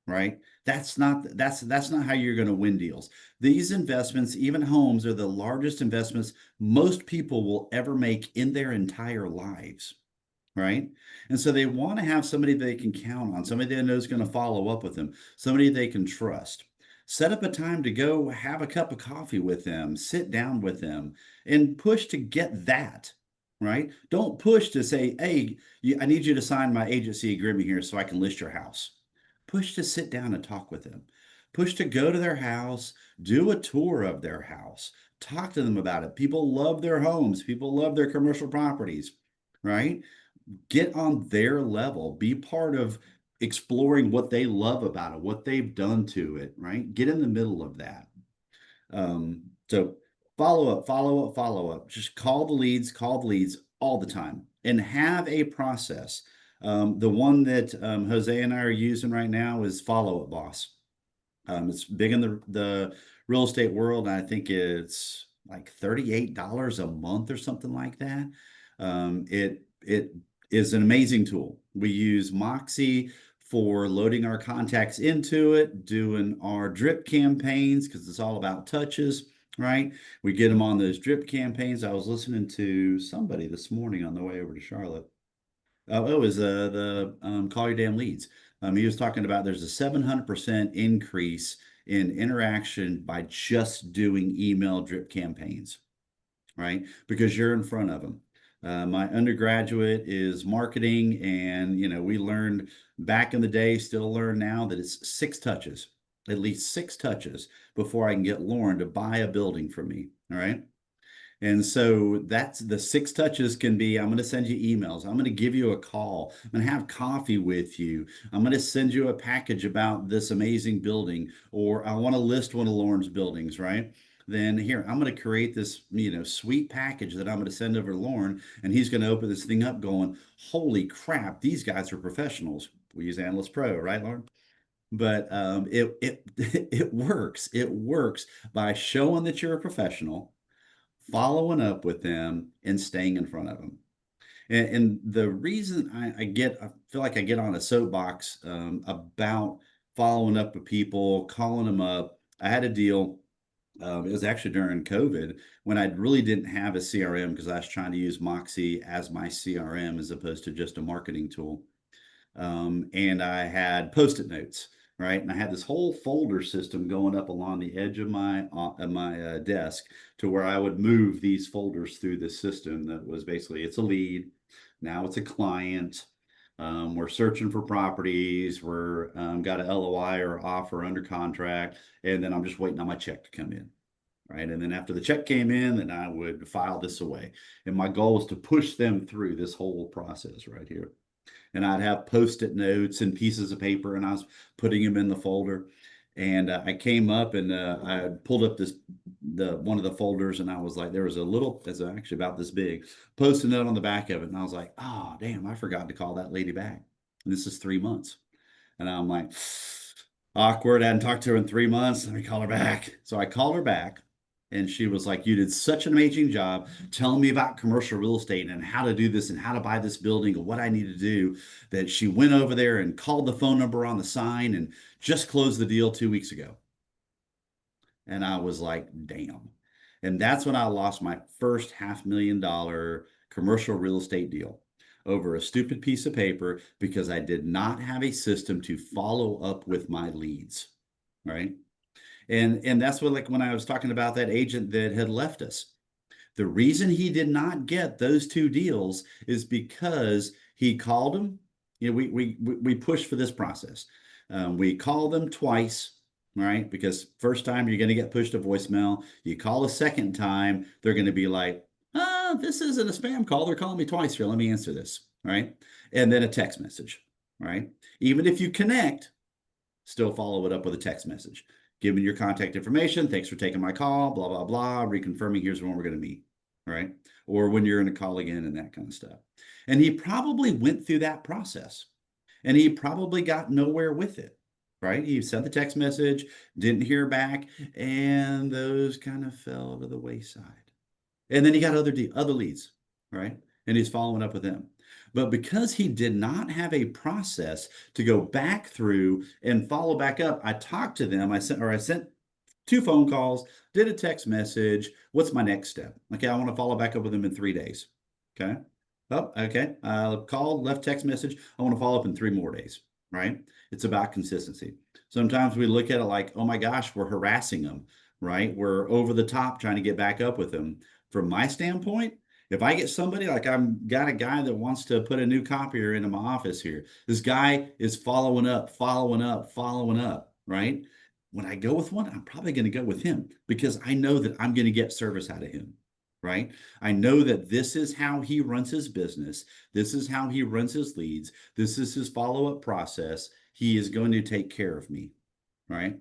right? That's not how you're going to win deals. These investments, even homes, are the largest investments most people will ever make in their entire lives, right? And so they want to have somebody they can count on, somebody they know is going to follow up with them, somebody they can trust. Set up a time to go have a cup of coffee with them, sit down with them, and push to get that, right? Don't push to say, hey, I need you to sign my agency agreement here so I can list your house. Push to sit down and talk with them. Push to go to their house, do a tour of their house, talk to them about it. People love their homes. People love their commercial properties, right? Get on their level. Be part of exploring what they love about it, what they've done to it, right? Get in the middle of that. So follow up, follow up, follow up. Just call the leads all the time, and have a process. The one that Jose and I are using right now is Follow Up Boss. It's big in the real estate world. And I think it's like $38 a month or something like that. It is an amazing tool. We use Moxie for loading our contacts into it, doing our drip campaigns, because it's all about touches, right? We get them on those drip campaigns. I was listening to somebody this morning on the way over to Charlotte. It was the Call Your Damn Leads. He was talking about there's a 700% increase in interaction by just doing email drip campaigns, right? Because you're in front of them. My undergraduate is marketing, and we learned back in the day, still learn now, that it's 6 touches, at least 6 touches before I can get Loren to buy a building from me. All right. And so that's the 6 touches can be, I'm going to send you emails. I'm going to give you a call. I'm going to have coffee with you. I'm going to send you a package about this amazing building, or I want to list one of Loren's buildings, right? Then here, I'm going to create this, sweet package that I'm going to send over to Loren, and he's going to open this thing up going, holy crap, these guys are professionals. We use Analyst Pro, right, Loren? But it works. It works by showing that you're a professional, following up with them, and staying in front of them. And the reason I feel like I get on a soapbox about following up with people, calling them up. I had a deal. It was actually during COVID when I really didn't have a CRM, because I was trying to use Moxie as my CRM as opposed to just a marketing tool. And I had Post-it notes, right? And I had this whole folder system going up along the edge of my desk, to where I would move these folders through the system. That was basically, it's a lead, now it's a client. We're searching for properties. We're got a LOI or offer under contract, and then I'm just waiting on my check to come in, right? And then after the check came in, then I would file this away. And my goal was to push them through this whole process right here. And I'd have Post-it notes and pieces of paper, and I was putting them in the folder. And I came up and I pulled up one of the folders, and I was like, there was a little, it's actually about this big, Post-it note on the back of it. And I was like, oh, damn, I forgot to call that lady back. And this is 3 months. And I'm like, awkward. I hadn't talked to her in 3 months. Let me call her back. So I called her back. And she was like, you did such an amazing job telling me about commercial real estate and how to do this and how to buy this building and what I need to do, that she went over there and called the phone number on the sign and just closed the deal 2 weeks ago. And I was like, damn. And that's when I lost my first $500,000 commercial real estate deal over a stupid piece of paper, because I did not have a system to follow up with my leads, right? And that's what, like when I was talking about that agent that had left us, the reason he did not get those 2 deals is because he called them. We pushed for this process. We called them twice, right? Because first time you're going to get pushed to voicemail. You call a second time, they're going to be like, this isn't a spam call. They're calling me twice here. Let me answer this, right? And then a text message, right? Even if you connect, still follow it up with a text message. Give me your contact information. Thanks for taking my call, blah, blah, blah. Reconfirming here's when we're going to meet, right? Or when you're going to call again and that kind of stuff. And he probably went through that process, and he probably got nowhere with it, right? He sent the text message, didn't hear back, and those kind of fell to the wayside. And then he got other leads, right? And he's following up with them. But because he did not have a process to go back through and follow back up, I talked to them. I sent 2 phone calls, did a text message. What's my next step? Okay, I want to follow back up with them in 3 days. Okay. Oh, okay. I called, left text message. I want to follow up in 3 more days, right? It's about consistency. Sometimes we look at it like, oh my gosh, we're harassing them, right? We're over the top trying to get back up with them. From my standpoint, if I get somebody like I've got a guy that wants to put a new copier into my office here, this guy is following up, following up, following up, right? When I go with one, I'm probably going to go with him because I know that I'm going to get service out of him, right? I know that this is how he runs his business. This is how he runs his leads. This is his follow-up process. He is going to take care of me, right?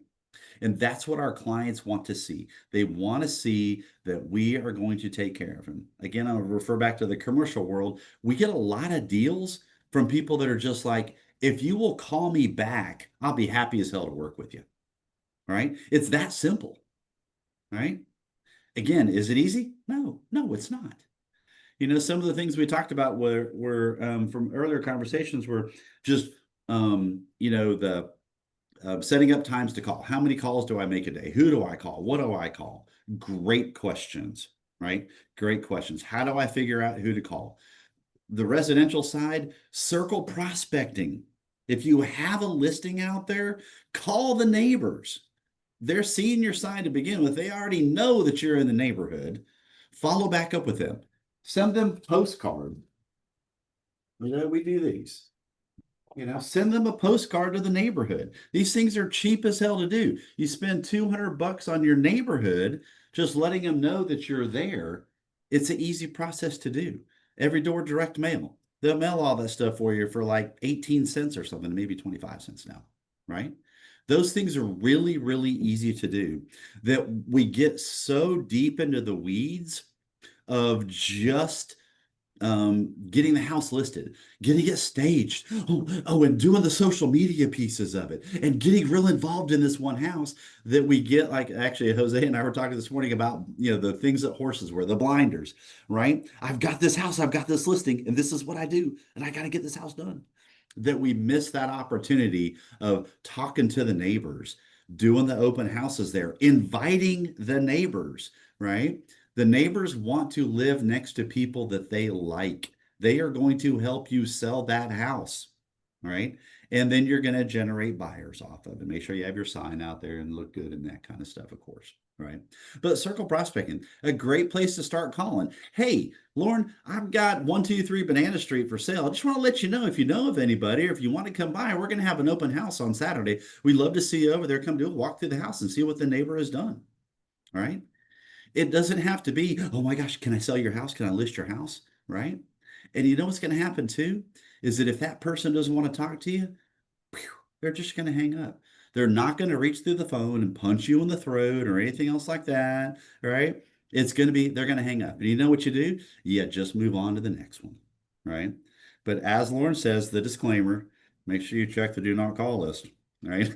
And that's what our clients want to see. They want to see that we are going to take care of them. Again, I'll refer back to the commercial world. We get a lot of deals from people that are just like, if you will call me back, I'll be happy as hell to work with you. Right? It's that simple. Right? Again, is it easy? No, it's not. You know, some of the things we talked about were from earlier conversations were just, you know, the setting up times to call. How many calls do I make a day? Who do I call? What do I call? Great questions, right? Great questions. How do I figure out who to call? The residential side, circle prospecting. If you have a listing out there, call the neighbors. They're seeing your sign to begin with. They already know that you're in the neighborhood. Follow back up with them. Send them postcard. You know, we do these. You know, send them a postcard to the neighborhood. These things are cheap as hell to do. You spend $200 on your neighborhood, just letting them know that you're there. It's an easy process to do. Every door direct mail. They'll mail all that stuff for you for like 18 cents or something, maybe 25 cents now, right? Those things are really, really easy to do that we get so deep into the weeds of just getting the house listed, getting it staged, and doing the social media pieces of it, and getting real involved in this one house that we get. Like actually, Jose and I were talking this morning about, you know, the things that horses wear, the blinders, right? I've got this house, I've got this listing, and this is what I do, and I got to get this house done. That we miss that opportunity of talking to the neighbors, doing the open houses there, inviting the neighbors, right? The neighbors want to live next to people that they like. They are going to help you sell that house, right? And then you're going to generate buyers off of it. Make sure you have your sign out there and look good and that kind of stuff, of course, right? But circle prospecting, a great place to start calling. Hey, Loren, I've got 123 Banana Street for sale. I just want to let you know, if you know of anybody or if you want to come by, we're going to have an open house on Saturday. We'd love to see you over there. Come do a walk through the house and see what the neighbor has done, right? It doesn't have to be, oh my gosh, can I sell your house? Can I list your house? Right? And you know what's going to happen too? Is that if that person doesn't want to talk to you, they're just going to hang up. They're not going to reach through the phone and punch you in the throat or anything else like that. Right? It's going to be, they're going to hang up. And you know what you do? Yeah, just move on to the next one. Right? But as Loren says, the disclaimer, make sure you check the do not call list. Right?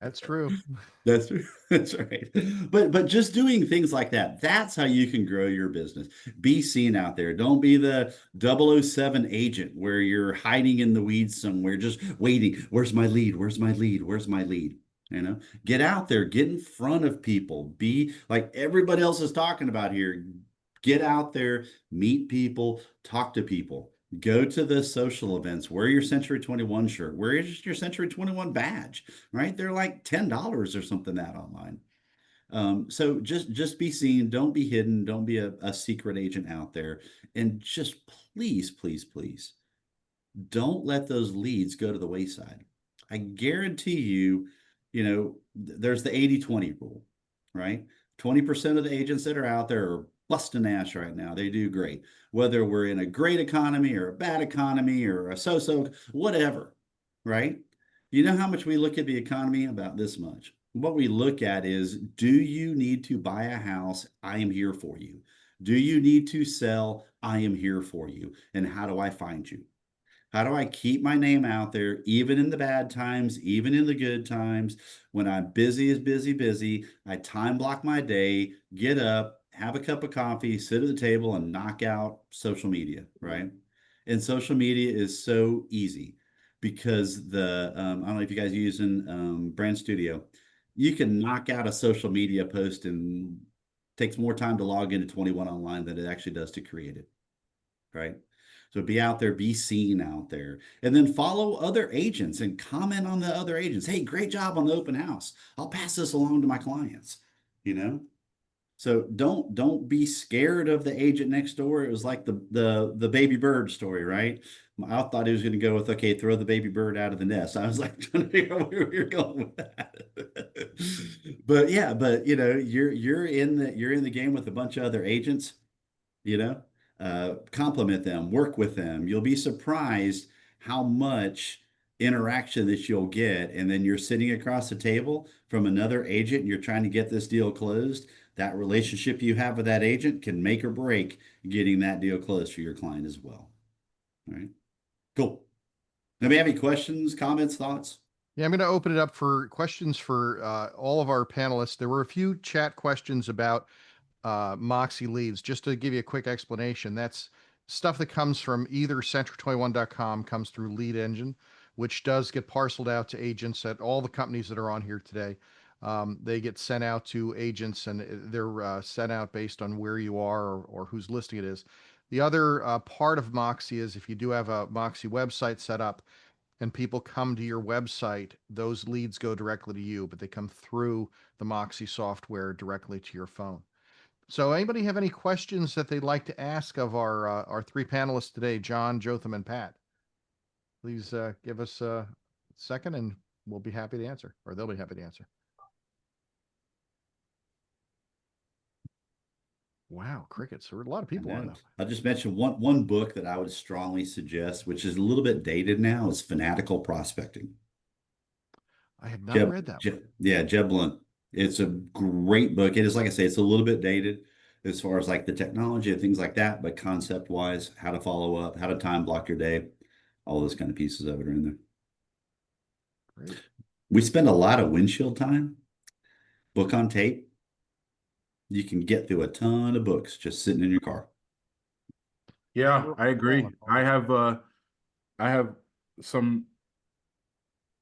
That's true. That's right. But just doing things like that, that's how you can grow your business. Be seen out there. Don't be the 007 agent where you're hiding in the weeds somewhere, just waiting. Where's my lead? Where's my lead? Where's my lead? You know, get out there, get in front of people, be like everybody else is talking about here. Get out there, meet people, talk to people. Go to the social events, wear your Century 21 shirt, wear your Century 21 badge, right? They're like $10 or something that online. So just be seen, don't be hidden, don't be a secret agent out there. And just please, please, please, don't let those leads go to the wayside. I guarantee you, you know, there's the 80-20 rule, right? 20% of the agents that are out there are busting ass right now. They do great. Whether we're in a great economy or a bad economy or a so-so, whatever, right? You know how much we look at the economy? About this much. What we look at is, do you need to buy a house? I am here for you. Do you need to sell? I am here for you. And how do I find you? How do I keep my name out there, even in the bad times, even in the good times? When I'm busy, I time block my day, get up, have a cup of coffee, sit at the table, and knock out social media, right? And social media is so easy because I don't know if you guys are using Brand Studio. You can knock out a social media post and it takes more time to log into 21 online than it actually does to create it, right? So be out there, be seen out there, and then follow other agents and comment on the other agents. Hey, great job on the open house. I'll pass this along to my clients, you know? So don't be scared of the agent next door. It was like the baby bird story, right? I thought he was going to go with, okay, throw the baby bird out of the nest. I was like trying to figure out where we were going with that. But yeah, but you know, you're in the game with a bunch of other agents, you know, compliment them, work with them. You'll be surprised how much interaction that you'll get. And then you're sitting across the table from another agent and you're trying to get this deal closed. That relationship you have with that agent can make or break getting that deal closed for your client as well. All right. Cool. Anybody have any questions, comments, thoughts? Yeah, I'm going to open it up for questions for all of our panelists. There were a few chat questions about Moxie leads. Just to give you a quick explanation, that's stuff that comes from either centric21.com, comes through Lead Engine, which does get parceled out to agents at all the companies that are on here today. They get sent out to agents, and they're sent out based on where you are or whose listing it is. The other part of Moxie is if you do have a Moxie website set up and people come to your website, those leads go directly to you, but they come through the Moxie software directly to your phone. So anybody have any questions that they'd like to ask of our three panelists today, John, Jotham, and Pat? Please give us a second and we'll be happy to answer, or they'll be happy to answer. Wow, crickets. There were a lot of people on that. I'll just mention one book that I would strongly suggest, which is a little bit dated now, is Fanatical Prospecting. I have not read that one. Yeah, Jeb Blunt. It's a great book. It is, like I say, it's a little bit dated as far as like the technology and things like that, but concept wise, how to follow up, how to time block your day, all those kind of pieces of it are in there. Great. We spend a lot of windshield time, book on tape. You can get through a ton of books just sitting in your car. Yeah, I agree. I have some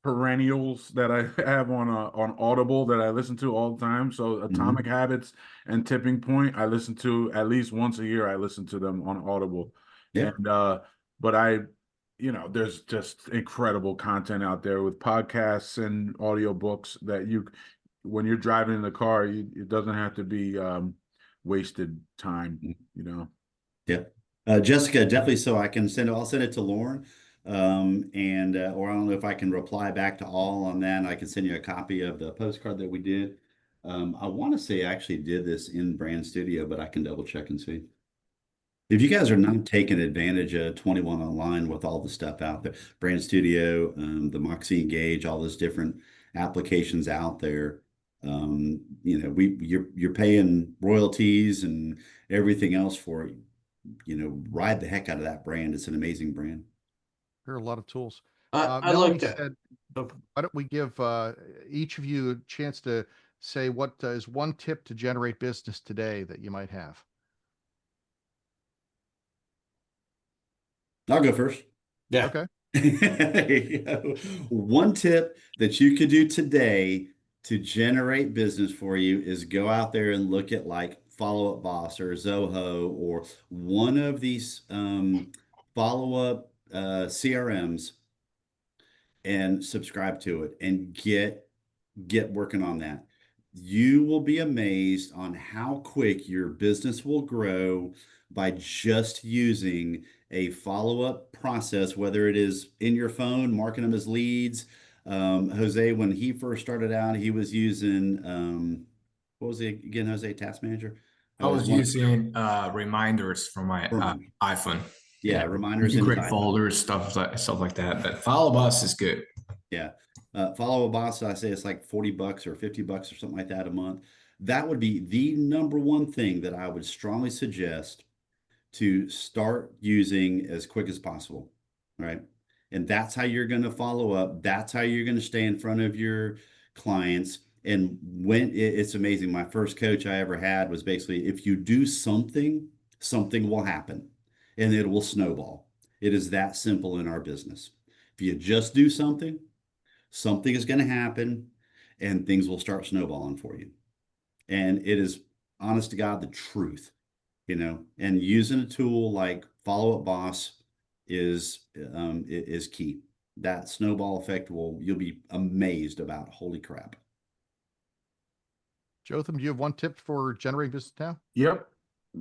perennials that I have on Audible that I listen to all the time. So Atomic Habits and Tipping Point, I listen to at least once a year. I listen to them on Audible. Yeah. And but there's just incredible content out there with podcasts and audiobooks that when you're driving in the car, it doesn't have to be wasted time, you know. Yeah. Jessica, definitely. So I'll send it to Loren. Or I don't know if I can reply back to all on that. I can send you a copy of the postcard that we did. I want to say I actually did this in Brand Studio, but I can double check and see. If you guys are not taking advantage of 21 Online with all the stuff out there, Brand Studio, the Moxie Engage, all those different applications out there, you're paying royalties and everything else for it. Ride the heck out of that brand. It's an amazing brand. There are a lot of tools. I Melanie like that. said, why don't we give each of you a chance to say what is one tip to generate business today that you might have? I'll go first. Yeah. Okay. One tip that you could do today to generate business for you is go out there and look at like Follow Up Boss or Zoho or one of these follow-up CRMs and subscribe to it and get working on that. You will be amazed on how quick your business will grow by just using a follow-up process, whether it is in your phone, marking them as leads. Jose, when he first started out, he was using, what was it again, Jose, Task Manager? I was using reminders from my iPhone. Yeah, reminders. You can create folders, stuff like that. But Follow Boss is good. Yeah. Follow a Boss, I say it's like $40 or $50 or something like that a month. That would be the number one thing that I would strongly suggest to start using as quick as possible, right? And that's how you're going to follow up. That's how you're going to stay in front of your clients. And when it's amazing, my first coach I ever had was basically, if you do something, something will happen and it will snowball. It is that simple in our business. If you just do something, something is going to happen and things will start snowballing for you. And it is, honest to God, the truth, and using a tool like Follow Up Boss is key. That snowball effect you'll be amazed about. Holy crap. Jotham, do you have one tip for generating business now? Yep.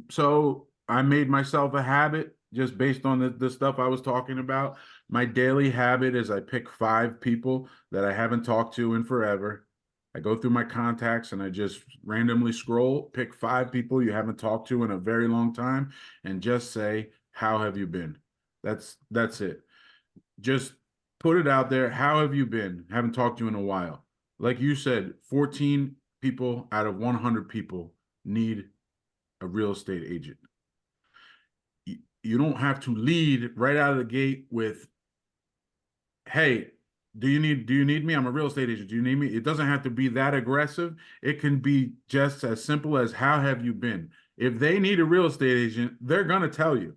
So I made myself a habit just based on the stuff I was talking about. My daily habit is I pick 5 people that I haven't talked to in forever. I go through my contacts and I just randomly scroll, pick 5 people you haven't talked to in a very long time, and just say, how have you been? That's it. Just put it out there. How have you been? Haven't talked to you in a while. Like you said, 14 people out of 100 people need a real estate agent. You don't have to lead right out of the gate with, hey, do you need me? I'm a real estate agent. Do you need me? It doesn't have to be that aggressive. It can be just as simple as, how have you been? If they need a real estate agent, they're going to tell you,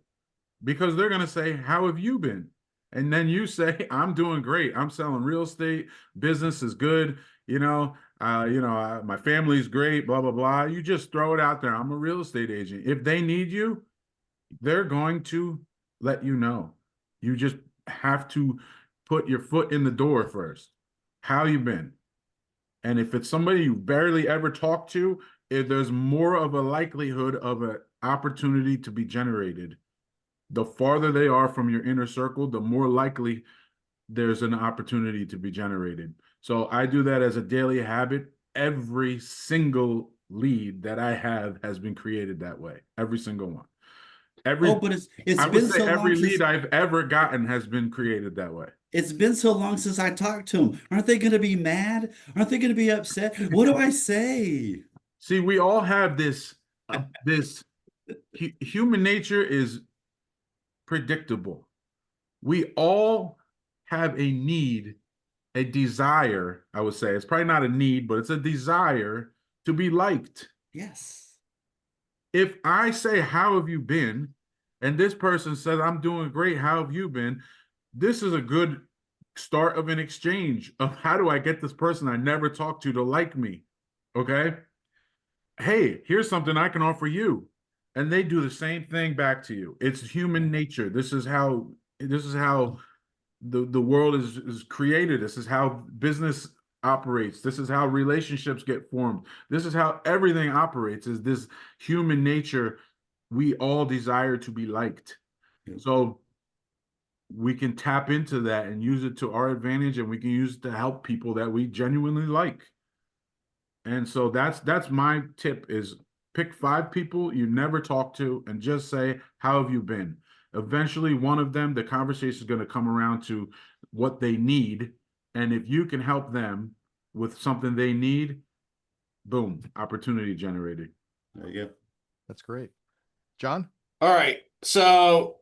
because they're going to say, how have you been? And then you say, I'm doing great. I'm selling real estate. Business is good. My family's great, blah, blah, blah. You just throw it out there. I'm a real estate agent. If they need you, they're going to let you know. You just have to put your foot in the door first. How you been? And if it's somebody you barely ever talk to, if there's more of a likelihood of an opportunity to be generated. The farther they are from your inner circle, the more likely there's an opportunity to be generated. So I do that as a daily habit. Every single lead that I have has been created that way. Every single one. But it's I would been say so every long lead since I've ever gotten has been created that way. it's been so long since I talked to them. Aren't they going to be mad? Aren't they going to be upset? What do I say? See, we all have this human nature is predictable. We all have a need, a desire, I would say. It's probably not a need, but it's a desire to be liked. Yes. If I say, how have you been? And this person says, I'm doing great. How have you been? This is a good start of an exchange of, how do I get this person I never talked to like me? Okay. Hey, here's something I can offer you. And they do the same thing back to you. It's human nature. This is how the world is created. This is how business operates. This is how relationships get formed. This is how everything operates, is this human nature. We all desire to be liked. Yep. So we can tap into that and use it to our advantage, and we can use it to help people that we genuinely like. And so that's my tip, is pick 5 people you never talk to and just say, how have you been? Eventually, one of them, the conversation is going to come around to what they need. And if you can help them with something they need, boom, opportunity generated. There you go. That's great. John? All right. So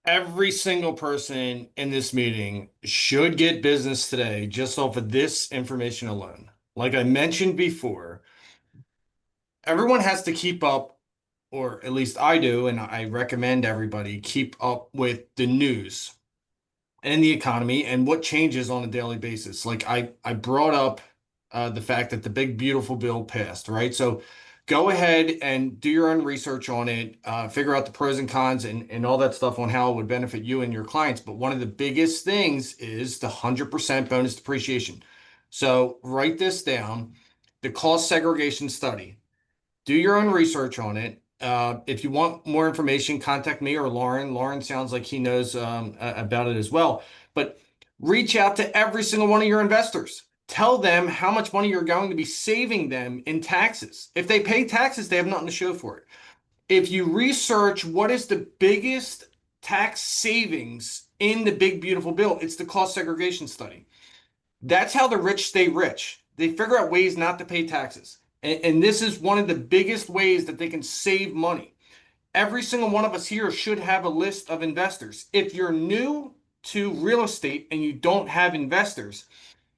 every single person in this meeting should get business today just off of this information alone. Like I mentioned before, everyone has to keep up, or at least I do, and I recommend everybody keep up with the news and the economy and what changes on a daily basis. Like I brought up the fact that the big beautiful bill passed, right? So go ahead and do your own research on it, figure out the pros and cons and all that stuff on how it would benefit you and your clients. But one of the biggest things is the 100% bonus depreciation. So write this down, the cost segregation study. Do your own research on it. If you want more information, contact me or Loren. Loren sounds like he knows about it as well. But reach out to every single one of your investors. Tell them how much money you're going to be saving them in taxes. If they pay taxes, they have nothing to show for it. If you research what is the biggest tax savings in the big beautiful bill, it's the cost segregation study. That's how the rich stay rich. They figure out ways not to pay taxes. And this is one of the biggest ways that they can save money. Every single one of us here should have a list of investors. If you're new to real estate and you don't have investors,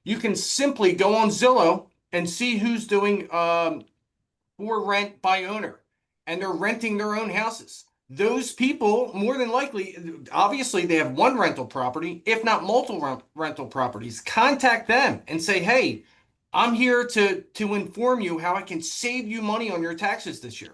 you can simply go on Zillow and see who's doing for rent by owner, and they're renting their own houses. Those people, more than likely, obviously they have one rental property, if not multiple rental properties. Contact them and say, hey, I'm here to inform you how I can save you money on your taxes this year.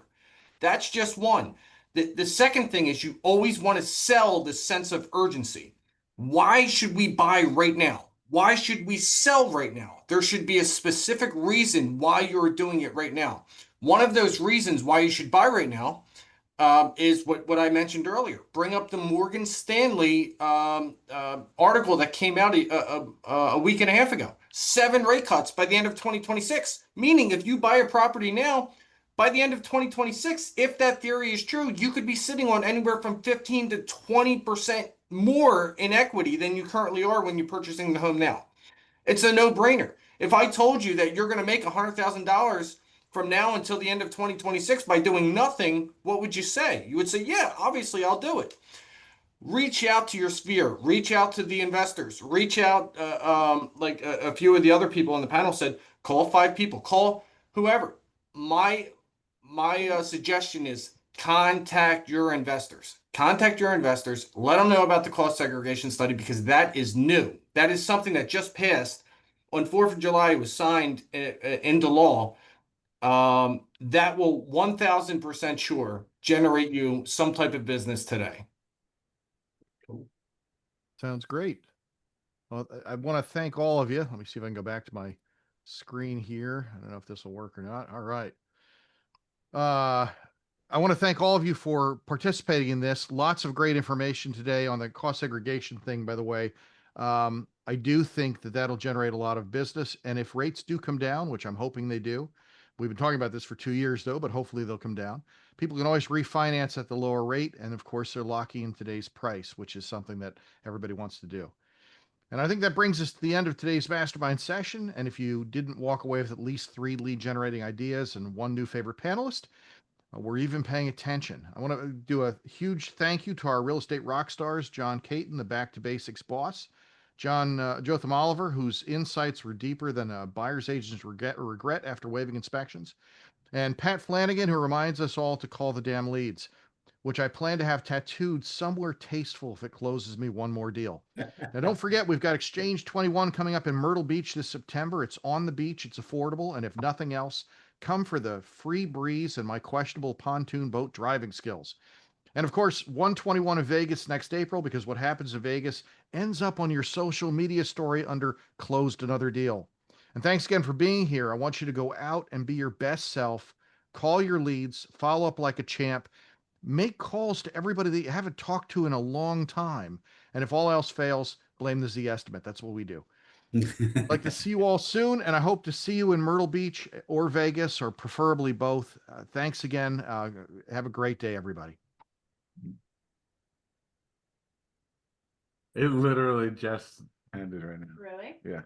That's just one. The second thing is you always want to sell the sense of urgency. Why should we buy right now? Why should we sell right now? There should be a specific reason why you're doing it right now. One of those reasons why you should buy right now is what I mentioned earlier. Bring up the Morgan Stanley article that came out a week and a half ago. 7 rate cuts by the end of 2026. Meaning if you buy a property now, by the end of 2026, if that theory is true, you could be sitting on anywhere from 15 to 20% more in equity than you currently are when you're purchasing the home now. It's a no-brainer. If I told you that you're going to make $100,000 from now until the end of 2026 by doing nothing, what would you say? You would say, yeah, obviously I'll do it. Reach out to your sphere, reach out to the investors, reach out, like a few of the other people on the panel said, call 5 people, call whoever. My suggestion is contact your investors. Contact your investors. Let them know about the cost segregation study because that is new. That is something that just passed on 4th of July. It was signed into law. That will 1,000% sure generate you some type of business today. Sounds great. Well, I want to thank all of you. Let me see if I can go back to my screen here. I don't know if this will work or not. All right. I want to thank all of you for participating in this. Lots of great information today on the cost segregation thing, by the way. I do think that that'll generate a lot of business. And if rates do come down, which I'm hoping they do, we've been talking about this for 2 years though, but hopefully they'll come down. People can always refinance at the lower rate. And of course, they're locking in today's price, which is something that everybody wants to do. And I think that brings us to the end of today's mastermind session. And if you didn't walk away with at least 3 lead generating ideas and 1 new favorite panelist, we're even paying attention. I want to do a huge thank you to our real estate rock stars, John Katein, the Back to Basics boss, Jotham Oliver, whose insights were deeper than a buyer's agent's regret after waiving inspections, and Pat Finagan, who reminds us all to call the damn leads, which I plan to have tattooed somewhere tasteful if it closes me one more deal. Now, don't forget, we've got Exchange 21 coming up in Myrtle Beach this September. It's on the beach, it's affordable, and if nothing else, come for the free breeze and my questionable pontoon boat driving skills. And of course, 121 in Vegas next April, because what happens in Vegas ends up on your social media story under closed another deal. And thanks again for being here. I want you to go out and be your best self, call your leads, follow up like a champ, make calls to everybody that you haven't talked to in a long time. And if all else fails, blame the Z estimate. That's what we do. I'd like to see you all soon, and I hope to see you in Myrtle Beach or Vegas, or preferably both. Thanks again. Have a great day, everybody. It literally just ended right now. Really? Yeah.